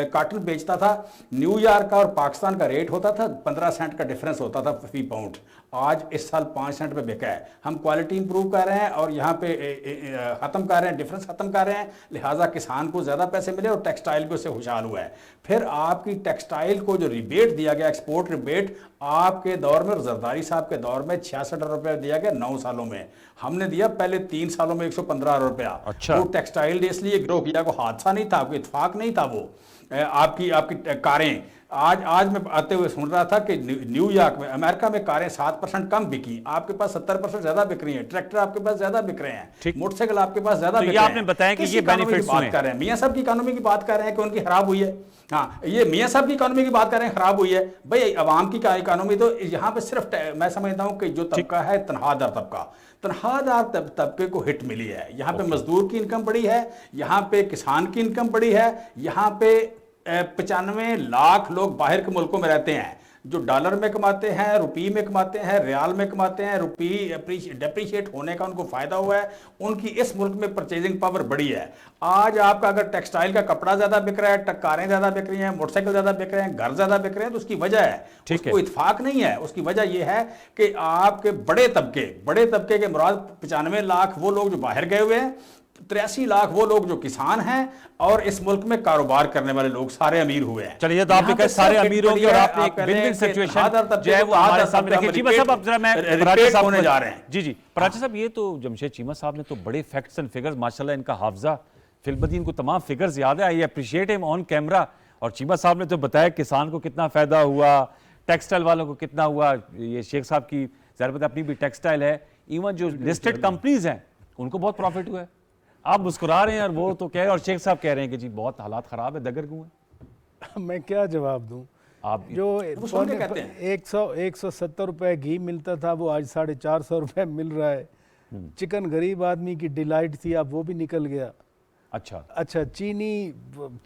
[SPEAKER 3] काटन बेचता था, न्यूयॉर्क का और पाकिस्तान का रेट होता था 15 सेंट का डिफरेंस होता था फी पाउंड, आज इस साल 5 सेंट पे बिका है। हम क्वालिटी इंप्रूव कर रहे हैं और यहाँ पे ख़त्म कर रहे हैं, डिफरेंस ख़त्म कर रहे हैं, लिहाजा किसान को ज़्यादा पैसे मिले और टेक्सटाइल भी उससे खुशहाल हुआ है। फिर आपकी टेक्सटाइल को जो रिबेट दिया गया, एक्सपोर्ट रिबेट, आपके दौर में, जरदारी साहब के दौर में 66 अरब रुपया दिया गया 9 सालों में। हमने दिया पहले 3 सालों में 115 अरब रुपया।
[SPEAKER 1] अच्छा।
[SPEAKER 3] वो टेक्सटाइल ने इसलिए ग्रो किया, को हादसा नहीं था, कोई इत्तेफाक नहीं था। वो आपकी कारें, आज मैं आते हुए सुन रहा था कि न्यूयॉर्क में, अमेरिका में कारें 7% कम बिकी, आपके पास 70% ज्यादा बिक रही है। ट्रैक्टर आपके पास ज्यादा बिक रहे हैं, मोटरसाइकिल आपके पास ज्यादा बिक रहे हैं।
[SPEAKER 1] आपने बताया कि ये बेनिफिट्स
[SPEAKER 3] बात कर रहे हैं, मियां साहब की इकोनॉमी की बात कर रहे हैं कि उनकी खराब हुई है। हाँ, ये मियां साहब की इकोनॉमी की बात कर रहे हैं खराब हुई है। भाई अवाम की इकोनॉमी तो यहाँ पे सिर्फ मैं समझता हूँ कि जो तबका है तनख्वाहदार तबका, तनख्वाहदार तबके को हिट मिली है। यहाँ पे मजदूर की इनकम बढ़ी है, यहाँ पे किसान की इनकम बढ़ी है। यहाँ पे 95 लाख लोग बाहर के मुल्कों में रहते हैं, जो डॉलर में कमाते हैं, रुपये में कमाते हैं, रियाल में कमाते हैं। रुपये डेप्रीशिएट होने का उनको फायदा हुआ है, उनकी इस मुल्क में परचेजिंग पावर बढ़ी है। आज आपका अगर टेक्सटाइल का कपड़ा ज्यादा बिक रहा है, कारें ज्यादा बिक रही हैं, मोटरसाइकिल ज्यादा बिक रहे हैं, घर ज्यादा बिक रहे हैं, तो उसकी वजह है, उसको इत्तेफाक नहीं है। उसकी वजह यह है कि आपके बड़े तबके के मुराद 95 लाख वो लोग जो बाहर गए हुए हैं, 83 लाख वो लोग जो किसान हैं और इस मुल्क में कारोबार करने वाले लोग सारे अमीर हुए हैं।
[SPEAKER 1] चलिए, तो आपने कहा सारे अमीर होंगे और आपने एक विन-विन सिचुएशन जो है वो हमारे सामने रखी। चीमा साहब, अब जरा मैं पराचा साहब
[SPEAKER 3] होने जा रहे हैं।
[SPEAKER 1] जी जी, पराचा साहब, ये तो जमशेद चीमा साहब ने तो बड़े फैक्ट्स एंड फिगर्स, माशाल्लाह इनका हाफजा फिल्मदी, इनको तमाम फिगर्स याद है। I appreciate him on camera. और चीमा साहब ने तो बताया किसान को कितना फायदा हुआ, टेक्सटाइल वालों को कितना हुआ। ये शेख साहब की ज़रूरत अपनी भी टेक्सटाइल है, इवन जो लिस्टेड कंपनीज हैं उनको बहुत प्रॉफिट हुआ है। आप मुस्कुरा रहे हैं और वो तो कह रहे हैं, और शेख साहब कह रहे हैं कि जी बहुत हालात खराब है, दगर कुएं।
[SPEAKER 4] मैं क्या जवाब दूं?
[SPEAKER 1] आप
[SPEAKER 4] जो
[SPEAKER 3] वो सुन के कहते हैं
[SPEAKER 4] 170 रुपए घी मिलता था वो आज 450 रुपए मिल रहा है। चिकन गरीब आदमी की डिलाइट थी, अब वो भी निकल गया। अच्छा, चीनी,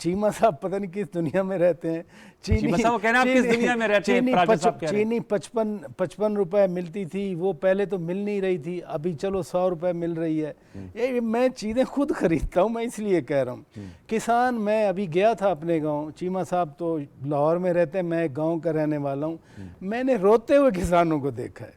[SPEAKER 4] चीमा साहब पता नहीं किस दुनिया में रहते हैं।
[SPEAKER 1] चीमा साहब वो कह रहे हैं आप किस दुनिया में रहते हैं, पराचा साहब कह रहे हैं।
[SPEAKER 4] चीनी 55 रुपए मिलती थी, वो पहले तो मिल नहीं रही थी, अभी चलो 100 रुपए मिल रही है। ये मैं चीज़ें खुद खरीदता हूँ, मैं इसलिए कह रहा हूँ। किसान, मैं अभी गया था अपने गाँव, चीमा साहब तो लाहौर में रहते हैं, मैं गाँव का रहने वाला हूँ। मैंने रोते हुए किसानों को देखा है।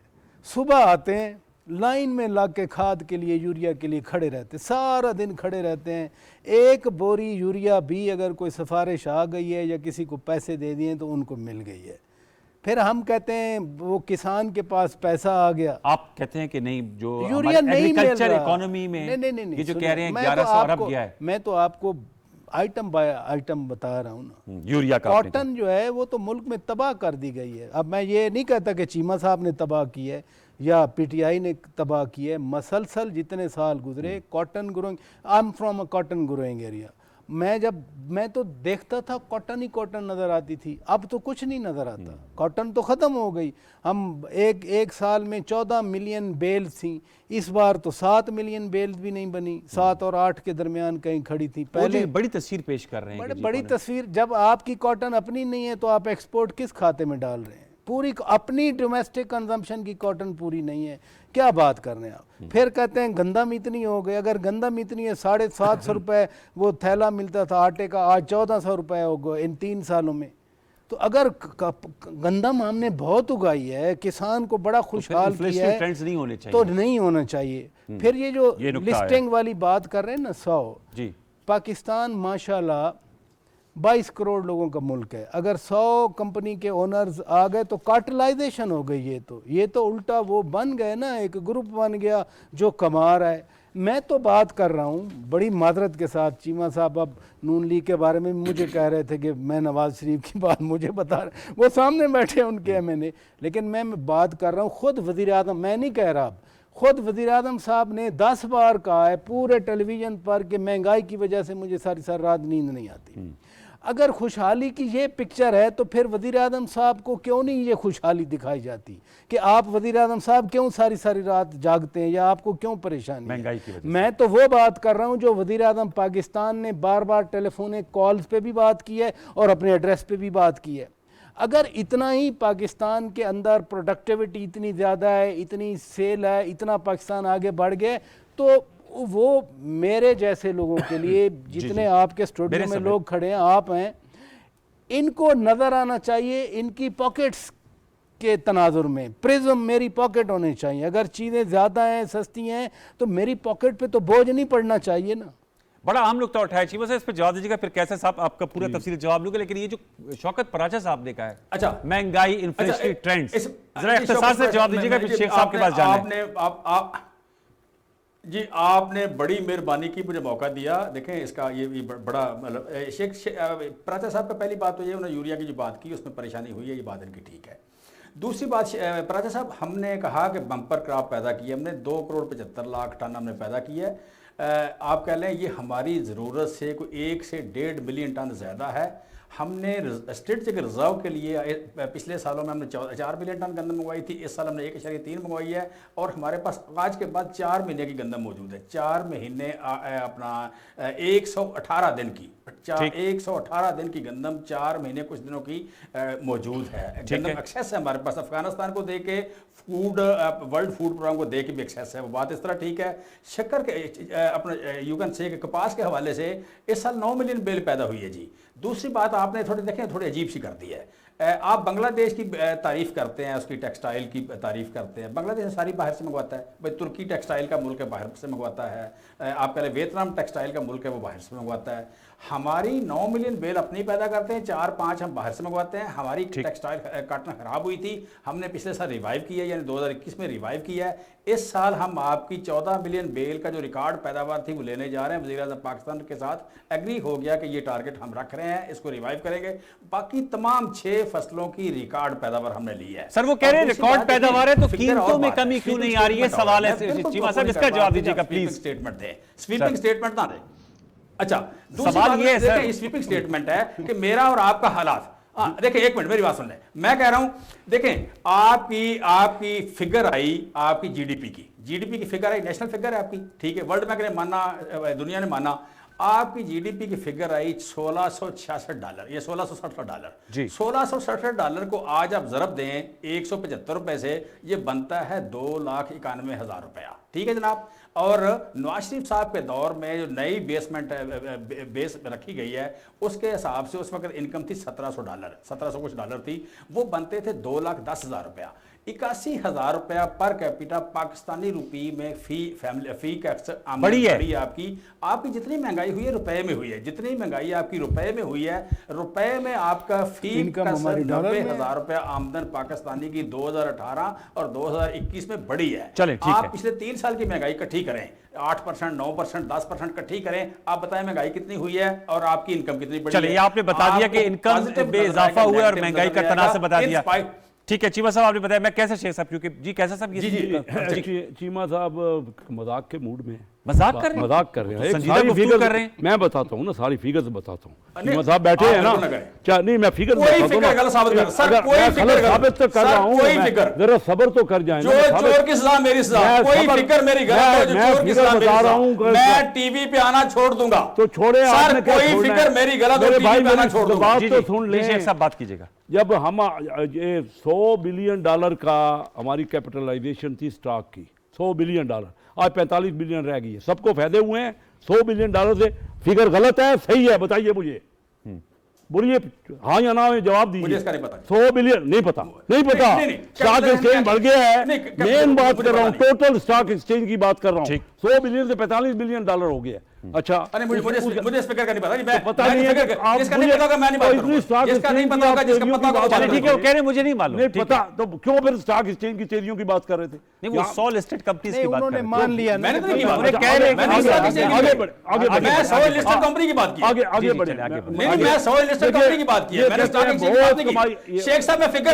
[SPEAKER 4] सुबह आते हैं, लाइन में लाग के खाद के लिए, यूरिया के लिए खड़े रहते, सारा दिन खड़े रहते हैं। एक बोरी यूरिया भी अगर कोई सिफारिश आ गई है या किसी को पैसे दे दिए तो उनको मिल गई है। फिर हम कहते हैं वो किसान के पास पैसा आ गया।
[SPEAKER 1] आप कहते हैं कि नहीं, जो
[SPEAKER 4] यूरिया नहीं मिल रहा
[SPEAKER 1] इकोनॉमी में
[SPEAKER 4] नहीं,
[SPEAKER 1] ये जो कह रहे हैं 1100 अरब गया है।
[SPEAKER 4] मैं तो आपको आइटम बाय आइटम बता रहा हूँ ना।
[SPEAKER 1] यूरिया का
[SPEAKER 4] कॉटन जो है वो तो मुल्क में तबाह कर दी गई है। अब मैं ये नहीं कहता कि चीमा साहब ने तबाह की है या पीटीआई ने तबाह की है। मसलसल जितने साल गुजरे, cotton growing, I am from a cotton growing area. मैं तो देखता था कॉटन ही कॉटन नज़र आती थी, अब तो कुछ नहीं नज़र आता। कॉटन तो ख़त्म हो गई। हम एक साल में 14 मिलियन बेल्स थी, इस बार तो 7 मिलियन बेल्स भी नहीं बनी, 7 और 8 के दरमियान कहीं खड़ी थी। पहले
[SPEAKER 1] बड़ी तस्वीर पेश कर रहे हैं,
[SPEAKER 4] बड़ी तस्वीर। जब आपकी कॉटन अपनी नहीं है तो आप एक्सपोर्ट किस खाते में डाल रहे हैं? पूरी अपनी डोमेस्टिक कंजम्पशन की कॉटन पूरी नहीं है, क्या बात कर रहे हैं आप? फिर कहते हैं गंदम इतनी हो गई। अगर गंदम इतनी है, 750 रुपये वो थैला मिलता था आटे का, आज 1400 रुपये हो गए इन 3 सालों में। तो अगर गंदम हमने बहुत उगाई है, किसान को बड़ा खुशहाल किया है,
[SPEAKER 1] नहीं होने चाहिए,
[SPEAKER 4] तो नहीं होना चाहिए। फिर ये जो लिस्टिंग वाली बात कर रहे हैं ना, 100
[SPEAKER 1] जी,
[SPEAKER 4] पाकिस्तान माशाल्लाह 22 करोड़ लोगों का मुल्क है। अगर 100 कंपनी के ओनर्स आ गए तो कार्टेलाइजेशन हो गई। ये तो उल्टा वो बन गए ना, एक ग्रुप बन गया जो कमा रहा है। मैं तो बात कर रहा हूँ बड़ी मादरत के साथ। चीमा साहब अब नून लीग के बारे में मुझे कह रहे थे कि मैं नवाज शरीफ की बात मुझे बता रहे, वो सामने बैठे उनके एमएनए। लेकिन मैं बात कर रहा हूँ खुद वज़ीर आज़म, मैं नहीं कह रहा, खुद वज़ीर आज़म साहब ने 10 बार कहा है पूरे टेलीविज़न पर कि महंगाई की वजह से मुझे सारी रात नींद नहीं आती। अगर खुशहाली की ये पिक्चर है तो फिर वज़ीर आज़म साहब को क्यों नहीं ये खुशहाली दिखाई जाती कि आप वज़ीर आज़म साहब क्यों सारी रात जागते हैं, या आपको क्यों परेशानी
[SPEAKER 1] महंगाई की वजह से?
[SPEAKER 4] मैं तो वो बात कर रहा हूँ जो वज़ीर आज़म पाकिस्तान ने बार बार टेलीफोनिक कॉल्स पे भी बात की है और अपने एड्रेस पे भी बात की है। अगर इतना ही पाकिस्तान के अंदर प्रोडक्टिविटी इतनी ज़्यादा है, इतनी सेल है, इतना पाकिस्तान आगे बढ़ गया, तो वो मेरे जैसे लोगों के लिए, जितने आपके स्टूडियो में लोग खड़े हैं, आप हैं, इनको नज़र आना चाहिए इनकी पॉकेट्स के तनाजुर में। प्रिज्म मेरी पॉकेट होनी चाहिए। अगर चीज़ें ज़्यादा हैं, सस्ती हैं, तो मेरी पॉकेट पे तो बोझ नहीं पड़ना चाहिए ना।
[SPEAKER 1] बड़ा आम नुकता उठाया। चीमा साहब इस पर जवाब दीजिएगा, फिर कैसे साहब आपका पूरा तफसीली जवाब लूंगा। लेकिन ये जो शौकत पराचा साहब ने कहा है,
[SPEAKER 3] अच्छा,
[SPEAKER 1] महंगाई, इन्फ्लेशनरी ट्रेंड्स, जरा इख्तिसार से जवाब दीजिएगा, फिर शेख साहब के पास जाना है।
[SPEAKER 3] जी, आपने बड़ी मेहरबानी की, मुझे मौका दिया। देखें इसका ये बड़ा मतलब पराचा साहब का पहली बात तो ये, उन्होंने यूरिया की जो बात की उसमें परेशानी हुई है, ये बात इनकी ठीक है। दूसरी बात, पराचा साहब, हमने कहा कि बम्पर क्रॉप पैदा की है, हमने 2 करोड़ 75 लाख टन हमने पैदा की है। आप कह लें ये हमारी ज़रूरत से कोई 1 से 1.5 मिलियन टन ज़्यादा है। हमने स्ट्रेटेजिक रिजर्व के लिए पिछले सालों में हमने 4 मिलियन टन गंदम मंगवाई थी, इस साल हमने 1.3 मंगवाई है, और हमारे पास आज के बाद 4 महीने की गंदम मौजूद है। 4 महीने अपना 118 दिन की 118 दिन की गंदम 4 महीने कुछ दिनों की मौजूद है। गंदम एक्सेस है हमारे पास। अफगानिस्तान को दे के वर्ल्ड फूड प्रोग्राम को दे के भी एक्सेस है, वो बात इस तरह ठीक है। शक्कर के अपने यूगन से कपास के हवाले से इस साल 9 मिलियन बेल पैदा हुई है जी। दूसरी बात आपने थोड़ी देखें, थोड़ी अजीब सी कर दी है। आप बांग्लादेश की तारीफ करते हैं, उसकी टेक्सटाइल की तारीफ करते हैं। बांग्लादेश सारी बाहर से मंगवाता है भाई, तुर्की टेक्सटाइल का मुल्क है, बाहर से मंगवाता है। आप कह रहे वियतनाम टेक्सटाइल का मुल्क है, वो बाहर से मंगवाता है। हमारी 9 मिलियन बेल अपनी पैदा करते हैं, 4-5 हम बाहर से मंगवाते हैं। हमारी टेक्सटाइल कॉटन खराब हुई थी, हमने पिछले साल रिवाइव किया, यानी 2021 में रिवाइव किया है। इस साल हम आपकी 14 मिलियन बेल का जो रिकॉर्ड पैदावार थी वो लेने जा रहे हैं। वज़ीर-ए-आज़म पाकिस्तान के साथ एग्री हो गया कि ये टारगेट हम रख रहे हैं, इसको रिवाइव करेंगे। बाकी तमाम 6 फसलों की रिकॉर्ड पैदावार हमने ली है।
[SPEAKER 1] सर वो कह रहे हैं रिकॉर्ड पैदावार है तो कीमतों में कमी क्यों नहीं आ रही है, सवाल है चीमा साहब, इसका जवाब दीजिएगा please.
[SPEAKER 3] Statement they, sweeping statement ना दे। अच्छा,
[SPEAKER 1] सवाल ये है सर,
[SPEAKER 3] स्वीपिंग स्टेटमेंट है कि मेरा और आपका हालात, देखिए एक मिनट मेरी बात सुन लें। मैं कह रहा हूं, देखें आपकी फिगर आई, आपकी जीडीपी की फिगर आई, नेशनल फिगर है आपकी, ठीक है, वर्ल्ड बैंक ने माना, दुनिया ने माना। आपकी जीडीपी की फिगर आई $1666, ये $1667
[SPEAKER 1] जी।
[SPEAKER 3] $1667 को आज आप जरब दें 175 रुपए से, ये बनता है 2,91,000 रुपया, ठीक है जनाब। और नवाज शरीफ साहब के दौर में जो नई बेस रखी गई है, उसके हिसाब से उस वक्त इनकम थी $1700 कुछ डॉलर थी, वो बनते थे 2,10,000 रुपया। 81,000 रुपया पर कैपिटा पाकिस्तानी रुपी में फी का
[SPEAKER 1] बड़ी है
[SPEAKER 3] आपकी जितनी महंगाई हुई है रुपए में हुई है, जितनी महंगाई आपकी रुपए में हुई है, रुपए में आपका फी का 90,000 रुपया आमदन पाकिस्तानी की 2018 और 2021 में बढ़ी है।
[SPEAKER 1] चलें, ठीक
[SPEAKER 3] आप
[SPEAKER 1] है।
[SPEAKER 3] पिछले 3 साल की महंगाई इकट्ठी करें, 8%, 9%, 10% इकट्ठी करें, आप बताएं महंगाई कितनी हुई है और आपकी इनकम कितनी बढ़ी है।
[SPEAKER 1] चलिए आपने बता दिया कि इनकम में इजाफा हुआ और महंगाई का तनाव से बता दिया, ठीक है। चीमा साहब आपने बताया, मैं कैसे शेख साहब, क्योंकि जी कैसा साहब
[SPEAKER 2] जी चीमा साहब मजाक के मूड में
[SPEAKER 1] मजाक कर रहे हैं,
[SPEAKER 2] मजाक कर रहे हैं,
[SPEAKER 1] संजीदा गुफ्तगू कर रहे हैं।
[SPEAKER 2] मैं बताता हूँ ना, सारी फिगर्स बताता हूँ। चीमा साहब बैठे हैं ना, क्या नहीं, मैं फिगर साबित तो कर रहा हूँ, जरा सब्र तो कर जाए।
[SPEAKER 3] चोर की सजा मेरी सजा, कोई फिगर मेरी गलत, चोर की सजा बता रहा हूँ, मैं टीवी पे आना छोड़ दूंगा।
[SPEAKER 2] तो छोड़े, आपने क्या छोड़ना है?
[SPEAKER 3] कोई फिगर मेरी गलत हो, टीवी पे आना छोड़ दूंगा।
[SPEAKER 2] बात तो सुन ले,
[SPEAKER 1] शेख साहब बात कीजिएगा।
[SPEAKER 2] जब हम ये $100 बिलियन का हमारी कैपिटलाइजेशन थी स्टॉक की, $100 बिलियन, आज 45 बिलियन रह गई है, सबको फायदे हुए हैं $100 बिलियन से। फिगर गलत है सही है, बताइए मुझे, बोलिए हाँ या ना में जवाब दीजिए।
[SPEAKER 3] मुझे इसका नहीं पता।
[SPEAKER 2] 100 बिलियन नहीं पता स्टॉक एक्सचेंज बढ़ गया है, मेन बात कर रहा हूँ, टोटल स्टॉक एक्सचेंज की बात कर रहा हूँ। 100 बिलियन से 45 बिलियन डॉलर हो गया। अच्छा,
[SPEAKER 3] मुझे इस फिगर का नहीं पता,
[SPEAKER 2] पता नहीं है, पता नहीं पता,
[SPEAKER 1] ठीक है, वो कह रहे मुझे नहीं मालूम,
[SPEAKER 2] नहीं पता, तो क्यों फिर स्टॉक एक्सचेंज की तेजियों की बात कर रहे थे?
[SPEAKER 1] नहीं, वो 100 लिस्टेड कंपनीज की बात कर रहे हैं।
[SPEAKER 4] मान लिया,
[SPEAKER 3] मैंने तो नहीं
[SPEAKER 1] उन्हें कह रहे हैं
[SPEAKER 3] मैं 100 लिस्टेड कंपनी की बात की,
[SPEAKER 2] आगे बढ़े,
[SPEAKER 3] नहीं मैं 100 लिस्टेड कंपनी की बात की है, मैंने स्टॉक एक्सचेंज की बात नहीं की। शेख साहब मैं फिगर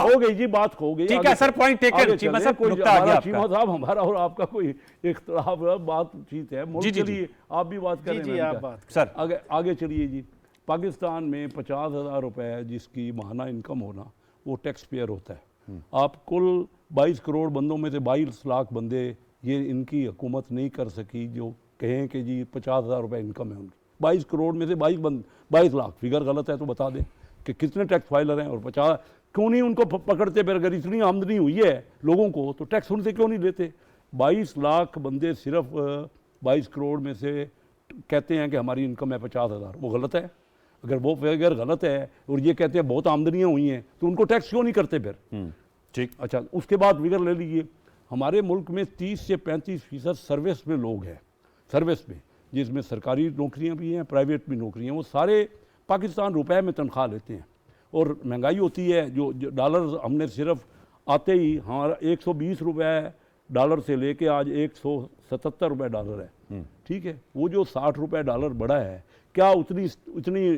[SPEAKER 2] हो गई जी, बात हो गई,
[SPEAKER 1] ठीक है सर, पॉइंट टेकन। चीमा साहब नुकता आ गया आपका।
[SPEAKER 2] चीमा साहब हमारा और आपका कोई इख्तिलाफ बातचीत है, मुल्क के लिए आप भी बात करें,
[SPEAKER 4] जी आप बात
[SPEAKER 1] सर
[SPEAKER 2] आगे चलिए जी। पाकिस्तान में 50,000 रुपए जिसकी माहाना इनकम होना, वो टैक्स पेयर होता है। आप कुल 22 करोड़ बंदों में से 22 लाख बंदे, ये इनकी हुकूमत नहीं कर सकी जो कहें कि जी 50,000 रुपये इनकम है उनकी। 22 करोड़ में से 22 लाख, फिगर गलत है तो बता दें कि कितने टैक्स फाइलर हैं, और 50 क्यों नहीं उनको पकड़ते? फिर अगर इतनी आमदनी हुई है लोगों को तो टैक्स उनसे क्यों नहीं लेते? 22 लाख बंदे सिर्फ 22 करोड़ में से कहते हैं कि हमारी इनकम है 50,000, वो गलत है। अगर वो फिगर गलत है और ये कहते हैं बहुत आमदनियाँ हुई हैं, तो उनको टैक्स क्यों नहीं करते फिर?
[SPEAKER 1] ठीक।
[SPEAKER 2] अच्छा, उसके बाद फिगर ले लीजिए, हमारे मुल्क में 30 से 35% सर्विस में लोग हैं, सर्विस में, जिसमें सरकारी नौकरियाँ भी हैं, प्राइवेट भी नौकरियाँ, वो सारे पाकिस्तान रुपए में तनख्वाह लेते हैं। और महंगाई होती है, जो डॉलर हमने सिर्फ आते ही हमारा 120 रुपये डॉलर से लेके आज 177 रुपये डॉलर है, ठीक है। वो जो 60 रुपये डॉलर बढ़ा है, क्या उतनी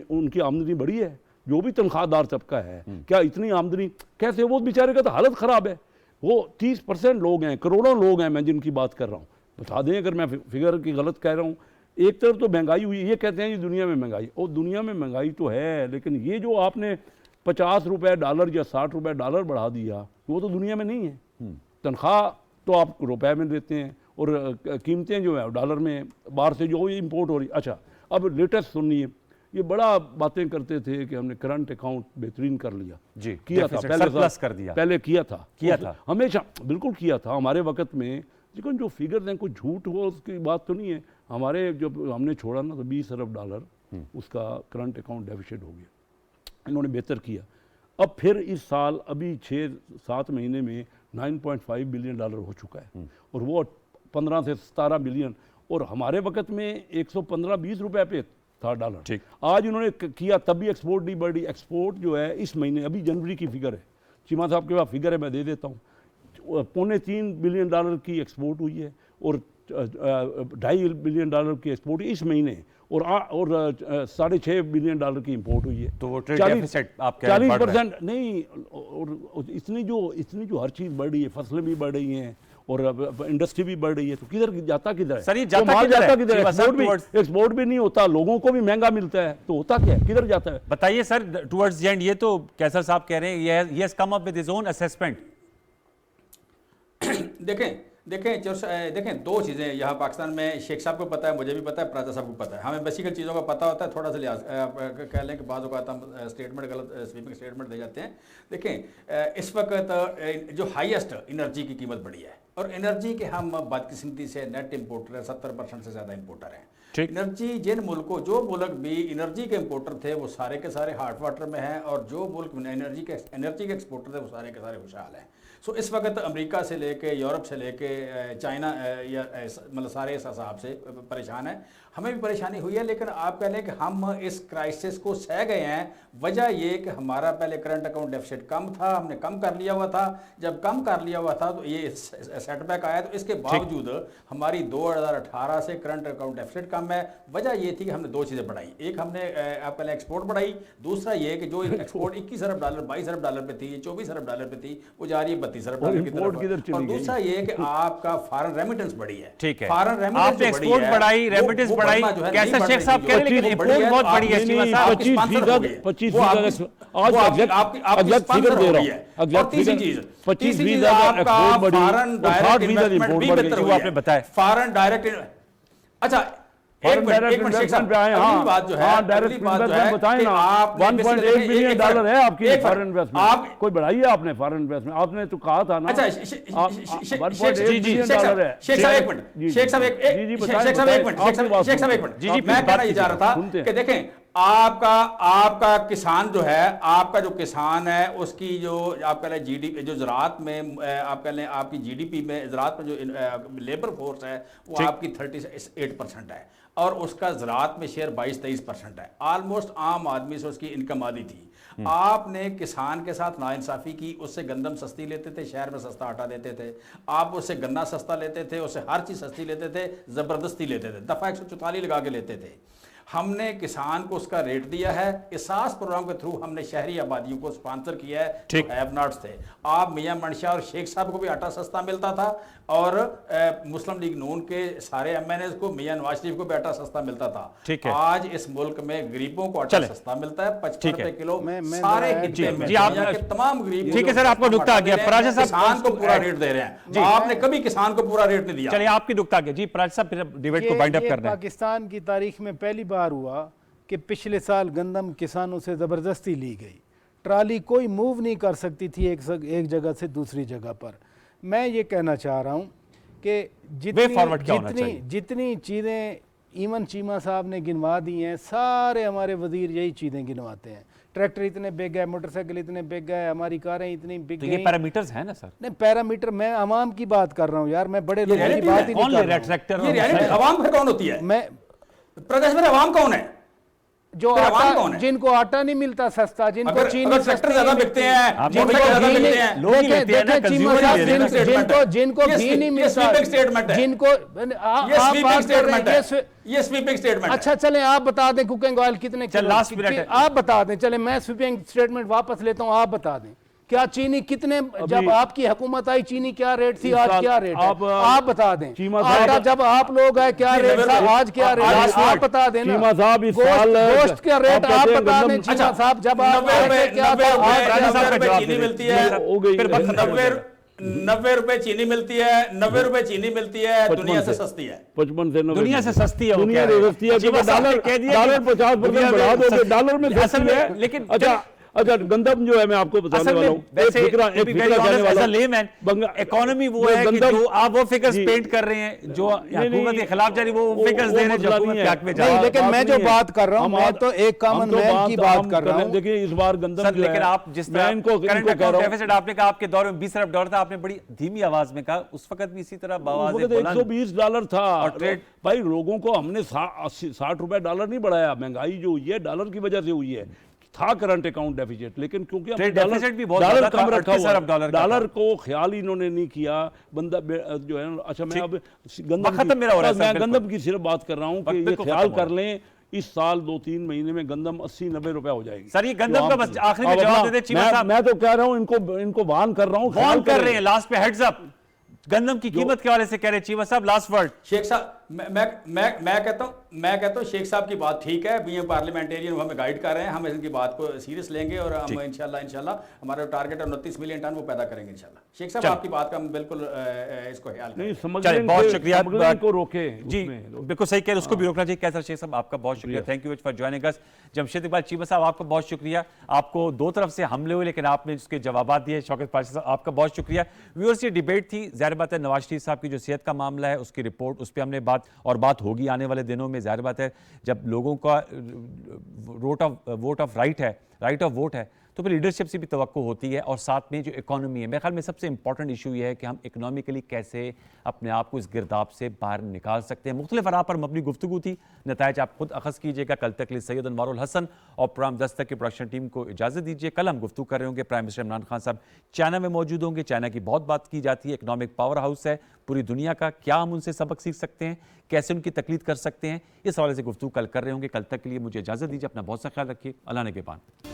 [SPEAKER 2] उनकी आमदनी बढ़ी है? जो भी तनख्वाहदार तबका है, क्या इतनी आमदनी कैसे? वो बेचारे का तो हालत ख़राब है। वो 30% लोग हैं, करोड़ों लोग हैं मैं जिनकी बात कर रहा हूँ। बता दें अगर मैं फिगर की गलत कह रहा हूँ। एक तरफ तो महंगाई हुई, ये कहते हैं ये दुनिया में महंगाई, और दुनिया में महंगाई तो है, लेकिन ये जो आपने 50 रुपये डॉलर या 60 रुपये डॉलर बढ़ा दिया, वो तो दुनिया में नहीं है। तनख्वाह तो आप रुपए में देते हैं और कीमतें जो है डॉलर में, बाहर से जो इंपोर्ट हो रही। अच्छा, अब लेटेस्ट सुनिए, ये बड़ा बातें करते थे कि हमने करंट अकाउंट बेहतरीन कर लिया
[SPEAKER 1] जी,
[SPEAKER 2] किया था,
[SPEAKER 1] सरप्लस कर दिया,
[SPEAKER 2] पहले किया था
[SPEAKER 1] हमेशा,
[SPEAKER 2] बिल्कुल किया था हमारे वक्त में। लेकिन जो फिगर्स हैं कोई झूठ हो उसकी बात तो नहीं है। हमारे जब हमने छोड़ा ना तो 20 अरब डॉलर उसका करंट अकाउंट डेफिसिट हो गया। इन्होंने बेहतर किया। अब फिर इस साल अभी 6-7 महीने में $9.5 बिलियन हो चुका है, और वो 15 से 17 बिलियन, और हमारे वक्त में 115-20 रुपए पे था डॉलर।
[SPEAKER 1] ठीक।
[SPEAKER 2] आज उन्होंने किया, तभी एक्सपोर्ट नहीं बढ़ी। एक्सपोर्ट जो है इस महीने, अभी जनवरी की फिगर है, चीमा साहब के पास फिगर है, मैं दे देता हूँ, $3.25 बिलियन की एक्सपोर्ट हुई है, और $2.5 बिलियन की एक्सपोर्ट इस महीने, और 6.5 बिलियन की इंपोर्ट हुई है।
[SPEAKER 1] तो वो ट्रेड डेफिसिट आप कह रहे हैं बढ़ रहा है।
[SPEAKER 2] 40% नहीं, और इतनी जो हर चीज़ बढ़ रही है, फसलें भी बढ़ रही हैं और इंडस्ट्री भी बढ़ रही है, तो किधर जाता किधर है?
[SPEAKER 1] सर, ये
[SPEAKER 2] तो
[SPEAKER 1] जाता
[SPEAKER 2] माल
[SPEAKER 1] किधर है?
[SPEAKER 2] किधर है? एक्सपोर्ट भी नहीं होता, लोगों को भी महंगा मिलता है, तो होता क्या है, किधर जाता है?
[SPEAKER 1] बताइए सर, टुवर्ड्स द एंड ये तो कैसर साहब कह रहे हैं he has come up with his own assessment।
[SPEAKER 3] देखें दो चीज़ें यहाँ पाकिस्तान में, शेख साहब को पता है, मुझे भी पता है, प्राजा साहब को पता है, हमें बेसिकल चीज़ों का पता होता है। थोड़ा सा लिहाज कह लें कि बाज़ औक़ात हम स्टेटमेंट गलत स्वीपिंग स्टेटमेंट दे जाते हैं। देखें इस वक्त जो हाईएस्ट एनर्जी की कीमत बढ़ी है, और एनर्जी के हम बदकिस्मती से नेट इम्पोर्टर है, 70% से ज़्यादा इम्पोर्टर हैं। एनर्जी जिन मुल्कों, जो मुल्क भी एनर्जी के इम्पोर्टर थे वो सारे के सारे हार्ट वाटर में हैं, और जो मुल्क एनर्जी के एक्सपोर्टर थे वो सारे के सारे खुशहाल हैं। सो इस वक्त अमेरिका से लेके, यूरोप से लेके, चाइना या मतलब सारे इस हिसाब से परेशान है। हमें भी परेशानी हुई है, लेकिन आप कह लें कि हम इस क्राइसिस को सह गए हैं। वजह ये कि हमारा पहले करंट अकाउंट डेफिसिट कम था, हमने कम कर लिया हुआ था। जब कम कर लिया हुआ था तो ये सेटबैक आया, तो इसके बावजूद हमारी 2018 से करंट अकाउंट डेफिसिट कम है। वजह ये थी कि हमने दो चीज़ें बढ़ाई, एक हमने आप कह लें एक्सपोर्ट बढ़ाई, दूसरा ये कि जो एक्सपोर्ट $21 अरब, $22 अरब पे थी, $24 अरब पे थी, वो जा रही है $32 अरब की तरफ। और दूसरा ये कि आपका फॉरेन रेमिटेंस बढ़ी है।
[SPEAKER 1] ठीक है,
[SPEAKER 3] फॉरेन रेमिटेंस
[SPEAKER 1] आपने एक्सपोर्ट बढ़ाई, रेमिटेंस बढ़ाई, कैसर शेख साहब कह रहे हैं, लेकिन इंपोर्ट बहुत बढ़ी है।
[SPEAKER 2] 25% आज एग्जैक्ट फिगर दे रहा हूं, एग्जैक्ट फिगर 25% एक्सपोर्ट बढ़ी और 60% इंपोर्ट बढ़ गई, वो आपने बताया।
[SPEAKER 3] फॉरेन डायरेक्ट, अच्छा एक मिनट शेख साहब, अगली बात जो है,
[SPEAKER 2] डायरेक्ट इन्वेस्टमेंट बताएं ना, $1.8 बिलियन है आपकी फॉरेन इन्वेस्टमेंट। कोई बढ़ाई है आपने फॉरेन इन्वेस्टमेंट? आपने तो कहा था ना।
[SPEAKER 3] अच्छा $1.8 बिलियन है। शेख साहब एक मिनट, शेख साहब एक मिनट, मैं कहना ये जा रहा था कि देखें आपका किसान जो है, आपका जो किसान है उसकी जो आप कह लें जीडीपी, जो ज़राअत में आप कह लें आपकी जीडीपी में ज़राअत में जो लेबर फोर्स है वो आपकी 38% है, और उसका ज़राअत में शेयर 22-23% है। ऑलमोस्ट आम आदमी से उसकी इनकम आधी थी। आपने किसान के साथ नाइंसाफ़ी की, उससे गंदम सस्ती लेते थे, शहर में सस्ता आटा देते थे, आप उससे गन्ना सस्ता लेते थे, उससे हर चीज़ सस्ती लेते थे, ज़बरदस्ती लेते थे, दफ़ा 144 लगा के लेते थे। हमने किसान को उसका रेट दिया है। एहसास प्रोग्राम के थ्रू हमने शहरी आबादियों को स्पॉन्सर किया है, जो हैव नॉट्स थे। आप मियां मनशा और शेख साहब को भी आटा सस्ता मिलता था, और मुस्लिम लीग नून के सारे एमएनएस को, मियां नवाज शरीफ को भी आटा सस्ता मिलता था।
[SPEAKER 1] ठीक है,
[SPEAKER 3] आज इस मुल्क में गरीबों को आटा सस्ता मिलता है, 55 रुपए किलो सारे खित्ते में, तमाम गरीब।
[SPEAKER 1] ठीक है सर, आपको नुकता आ गया। प्राजा साहब
[SPEAKER 3] किसान को पूरा रेट दे रहे हैं, आपने कभी किसान को पूरा रेट नहीं दिया।
[SPEAKER 1] चलिए, आपकी नुकता आ गया जी। प्राजा साहब डिबेट को वाइंड अप करना है।
[SPEAKER 4] पाकिस्तान की तारीख में पहली बार हुआ कि पिछले साल गंदम किसानों से ज़बरदस्ती ली गई, ट्राली कोई मूव नहीं कर सकती थी एक जगह से दूसरी जगह पर। मैं ये कहना चाह रहा हूँ कि जितनी चीज़ें इवन चीमा साहब ने गिनवा दी हैं, सारे हमारे वजीर यही चीज़ें गिनवाते हैं। ट्रैक्टर इतने बिक गए, मोटरसाइकिल इतने बिक गए, हमारी कारें इतनी बिक गई।
[SPEAKER 1] ये पैरामीटर्स हैं ना सर?
[SPEAKER 4] नहीं, पैरामीटर मैं आवाम की बात कर रहा हूँ यार, मैं बड़े लोगों की बात ही नहीं कर रहा हूँ।
[SPEAKER 3] आवाम कौन होती है? मैं प्रदेश में आवाम कौन है?
[SPEAKER 4] जो आटा, जिनको आटा नहीं मिलता सस्ता, जिनको चीनी
[SPEAKER 3] ट्रैक्टर ज्यादा बिकते हैं, जिनको घी नहीं मिलता, जिनको ये स्वीपिंग स्टेटमेंट।
[SPEAKER 4] अच्छा चले आप बता दें कुकिंग ऑयल कितने, आप बता दें। चले मैं स्वीपिंग स्टेटमेंट वापस लेता हूँ, आप बता दें क्या चीनी कितने, जब आपकी हुकूमत आई चीनी क्या रेट थी, आज क्या रेट है? आप बता दें। आटा जब आप लोग आए क्या रेट था, आज क्या रेट है? आप बता दें ना। गोश्त का रेट आप बता दें चीमा साहब, जब आप क्या
[SPEAKER 3] चीनी मिलती है, 90 रुपए चीनी मिलती है, 90 रुपए चीनी मिलती है, दुनिया से सस्ती है।
[SPEAKER 2] 55 से 90
[SPEAKER 1] दुनिया से सस्ती है,
[SPEAKER 2] दुनिया से सस्ती है। डॉलर 50% बढ़ा दोगे, डॉलर में सस्ती है।
[SPEAKER 1] लेकिन
[SPEAKER 2] अच्छा अच्छा गंदम जो है मैं आपको बताने
[SPEAKER 1] असल
[SPEAKER 2] वाला
[SPEAKER 1] में
[SPEAKER 2] हूँ,
[SPEAKER 1] वैसे
[SPEAKER 2] एक फिक्रा जाने वाला हूँ।
[SPEAKER 1] इकोनॉमी वो है कि जो आप वो फिगर्स
[SPEAKER 2] जी।
[SPEAKER 1] पेंट कर रहे हैं जो
[SPEAKER 2] नहीं,
[SPEAKER 1] हुकूमत के खिलाफ जा रही वो फिगर्स दे रहे हैं जो
[SPEAKER 2] मसला
[SPEAKER 1] हुकूमत
[SPEAKER 2] नहीं
[SPEAKER 1] के
[SPEAKER 2] है।
[SPEAKER 1] हक में जा रही
[SPEAKER 4] नहीं,
[SPEAKER 1] है।
[SPEAKER 4] लेकिन मैं जो
[SPEAKER 2] नहीं है।
[SPEAKER 4] बात कर रहा हूं,
[SPEAKER 2] हम
[SPEAKER 4] मैं
[SPEAKER 2] आज-
[SPEAKER 4] तो एक कॉमन
[SPEAKER 2] हम तो
[SPEAKER 4] मैन की बात
[SPEAKER 2] हम
[SPEAKER 4] कर रहा हूं।
[SPEAKER 2] देखिए इस बार गंदम
[SPEAKER 1] सर
[SPEAKER 2] जो
[SPEAKER 1] लेकिन
[SPEAKER 2] है,
[SPEAKER 1] आप जिस
[SPEAKER 2] मैं
[SPEAKER 1] तरह
[SPEAKER 2] इनको
[SPEAKER 1] करंट
[SPEAKER 2] कह रहा
[SPEAKER 1] अकाउंट
[SPEAKER 2] हूँ,
[SPEAKER 1] डेफिसिट आपने कहा आपके दौर में 20 अरब डॉलर था, आपने बड़ी धीमी आवाज में कहा, उस वक्त भी इसी तरह बवाज़ बुलंद
[SPEAKER 2] $120 था
[SPEAKER 1] और ट्रेड-
[SPEAKER 2] भाई लोगों को हमने 60 रुपए डॉलर नहीं बढ़ाया, महंगाई जो हुई है डॉलर की वजह से हुई है, था करंट अकाउंट डेफिसिट, लेकिन क्योंकि हमने
[SPEAKER 1] ट्रेड डेफिसिट भी बहुत
[SPEAKER 2] डॉलर
[SPEAKER 1] ज्यादा था,
[SPEAKER 2] कम रखा
[SPEAKER 1] 38
[SPEAKER 2] हुआ
[SPEAKER 1] अरब डॉलर का
[SPEAKER 2] डॉलर
[SPEAKER 1] था।
[SPEAKER 2] को ख्याल इन्होंने नहीं किया बंदा जो है। अच्छा मैं
[SPEAKER 1] ठीक।
[SPEAKER 2] अब गंदम
[SPEAKER 1] खत्म मेरा हो रहा है सर,
[SPEAKER 2] मैं
[SPEAKER 1] बिल्कुल।
[SPEAKER 2] गंदम की सिर्फ बात कर रहा हूँ
[SPEAKER 1] वक्त
[SPEAKER 2] कि ये
[SPEAKER 1] बिल्कुल
[SPEAKER 2] ख्याल
[SPEAKER 1] खत्म हो
[SPEAKER 2] कर लें इस साल 2-3 महीने में गंदम 80-90 रुपए हो जाएगी।
[SPEAKER 1] सर, ये गंदम
[SPEAKER 2] जो
[SPEAKER 1] का
[SPEAKER 2] आम
[SPEAKER 1] बस
[SPEAKER 2] चीज़।
[SPEAKER 1] आखिरी में
[SPEAKER 2] अब
[SPEAKER 1] जवाब
[SPEAKER 2] अपना-
[SPEAKER 1] दे दे चीमा साहब।
[SPEAKER 2] मैं तो कह रहा हूँ इनको वार्न कर रहा हूँ,
[SPEAKER 1] कौन
[SPEAKER 2] ख्याल
[SPEAKER 1] कर
[SPEAKER 2] करें।
[SPEAKER 1] रहे हैं लास्ट पे हेड्स अप गंदम की कीमत के हवाले से कह रहे हैं चीमा साहब, लास्ट वर्ड।
[SPEAKER 3] शेख साहब मैं कहता हूँ शेख साहब की बात ठीक है, बीइंग पार्लियामेंटेरियन वो हमें गाइड कर रहे हैं, हम इनकी बात को सीरियस लेंगे और हम इंशाल्लाह हमारा टारगेट है 29 मिलियन टन वो पैदा करेंगे इंशाल्लाह। शेख साहब
[SPEAKER 1] चलो।
[SPEAKER 3] आपकी बात का हम बिल्कुल इसको ख्याल
[SPEAKER 2] नहीं
[SPEAKER 3] करेंगे।
[SPEAKER 1] चलिए, बहुत शुक्रिया।
[SPEAKER 2] स्मगलिंग को रोके
[SPEAKER 1] जी बिल्कुल सही कह रहे, उसको भी रोकना चाहिए। कैसर शेख साहब आपका बहुत शुक्रिया, thank you for joining us. Jamshed Iqbal Cheema साहब आपका बहुत शुक्रिया, आपको दो तरफ से हमले हुए लेकिन आपने उसके जवाब दिए। शौकत पाशा साहब आपका बहुत शुक्रिया। व्यूअर्स ये डिबेट थी, ज़ाहिर बात है नवाज शरीफ साहब की जो सेहत का मामला है उसकी रिपोर्ट, उस पर हमने बात होगी आने वाले दिनों में। ज़ाहिर बात है जब लोगों का वोट ऑफ वोट है तो फिर लीडरशिप से भी तवक्को होती है, और साथ में जो इकोनॉमी है, मेरे ख्याल में सबसे इंपॉर्टेंट इशू ये है कि हम इकोनॉमिकली कैसे अपने आप को इस गिरदाब से बाहर निकाल सकते हैं। मुख्तलिफ आरा पर मबनी गुफ्तगू थी, नताइज आप खुद अखज़ कीजिएगा। कल तक के लिए सैयद अनवारुल हसन और प्रोग्राम दस्तक की प्रोडक्शन टीम को इजाज़त दीजिए। कल हम गुफ्तगू कर रहे होंगे, प्राइम मिनिस्टर इमरान खान साहब चाइना में मौजूद होंगे। चाइना की बहुत बात की जाती है, इकनॉमिक पावर हाउस है पूरी दुनिया का, क्या हम उनसे सबक सीख सकते हैं, कैसे उनकी तकलीद कर सकते हैं, इस हवाले से गुफ्तगू कल कर रहे होंगे। कल तक के लिए मुझे इजाज़त दीजिए, अपना बहुत सा ख्याल रखिए। अल्लाह ने के पान।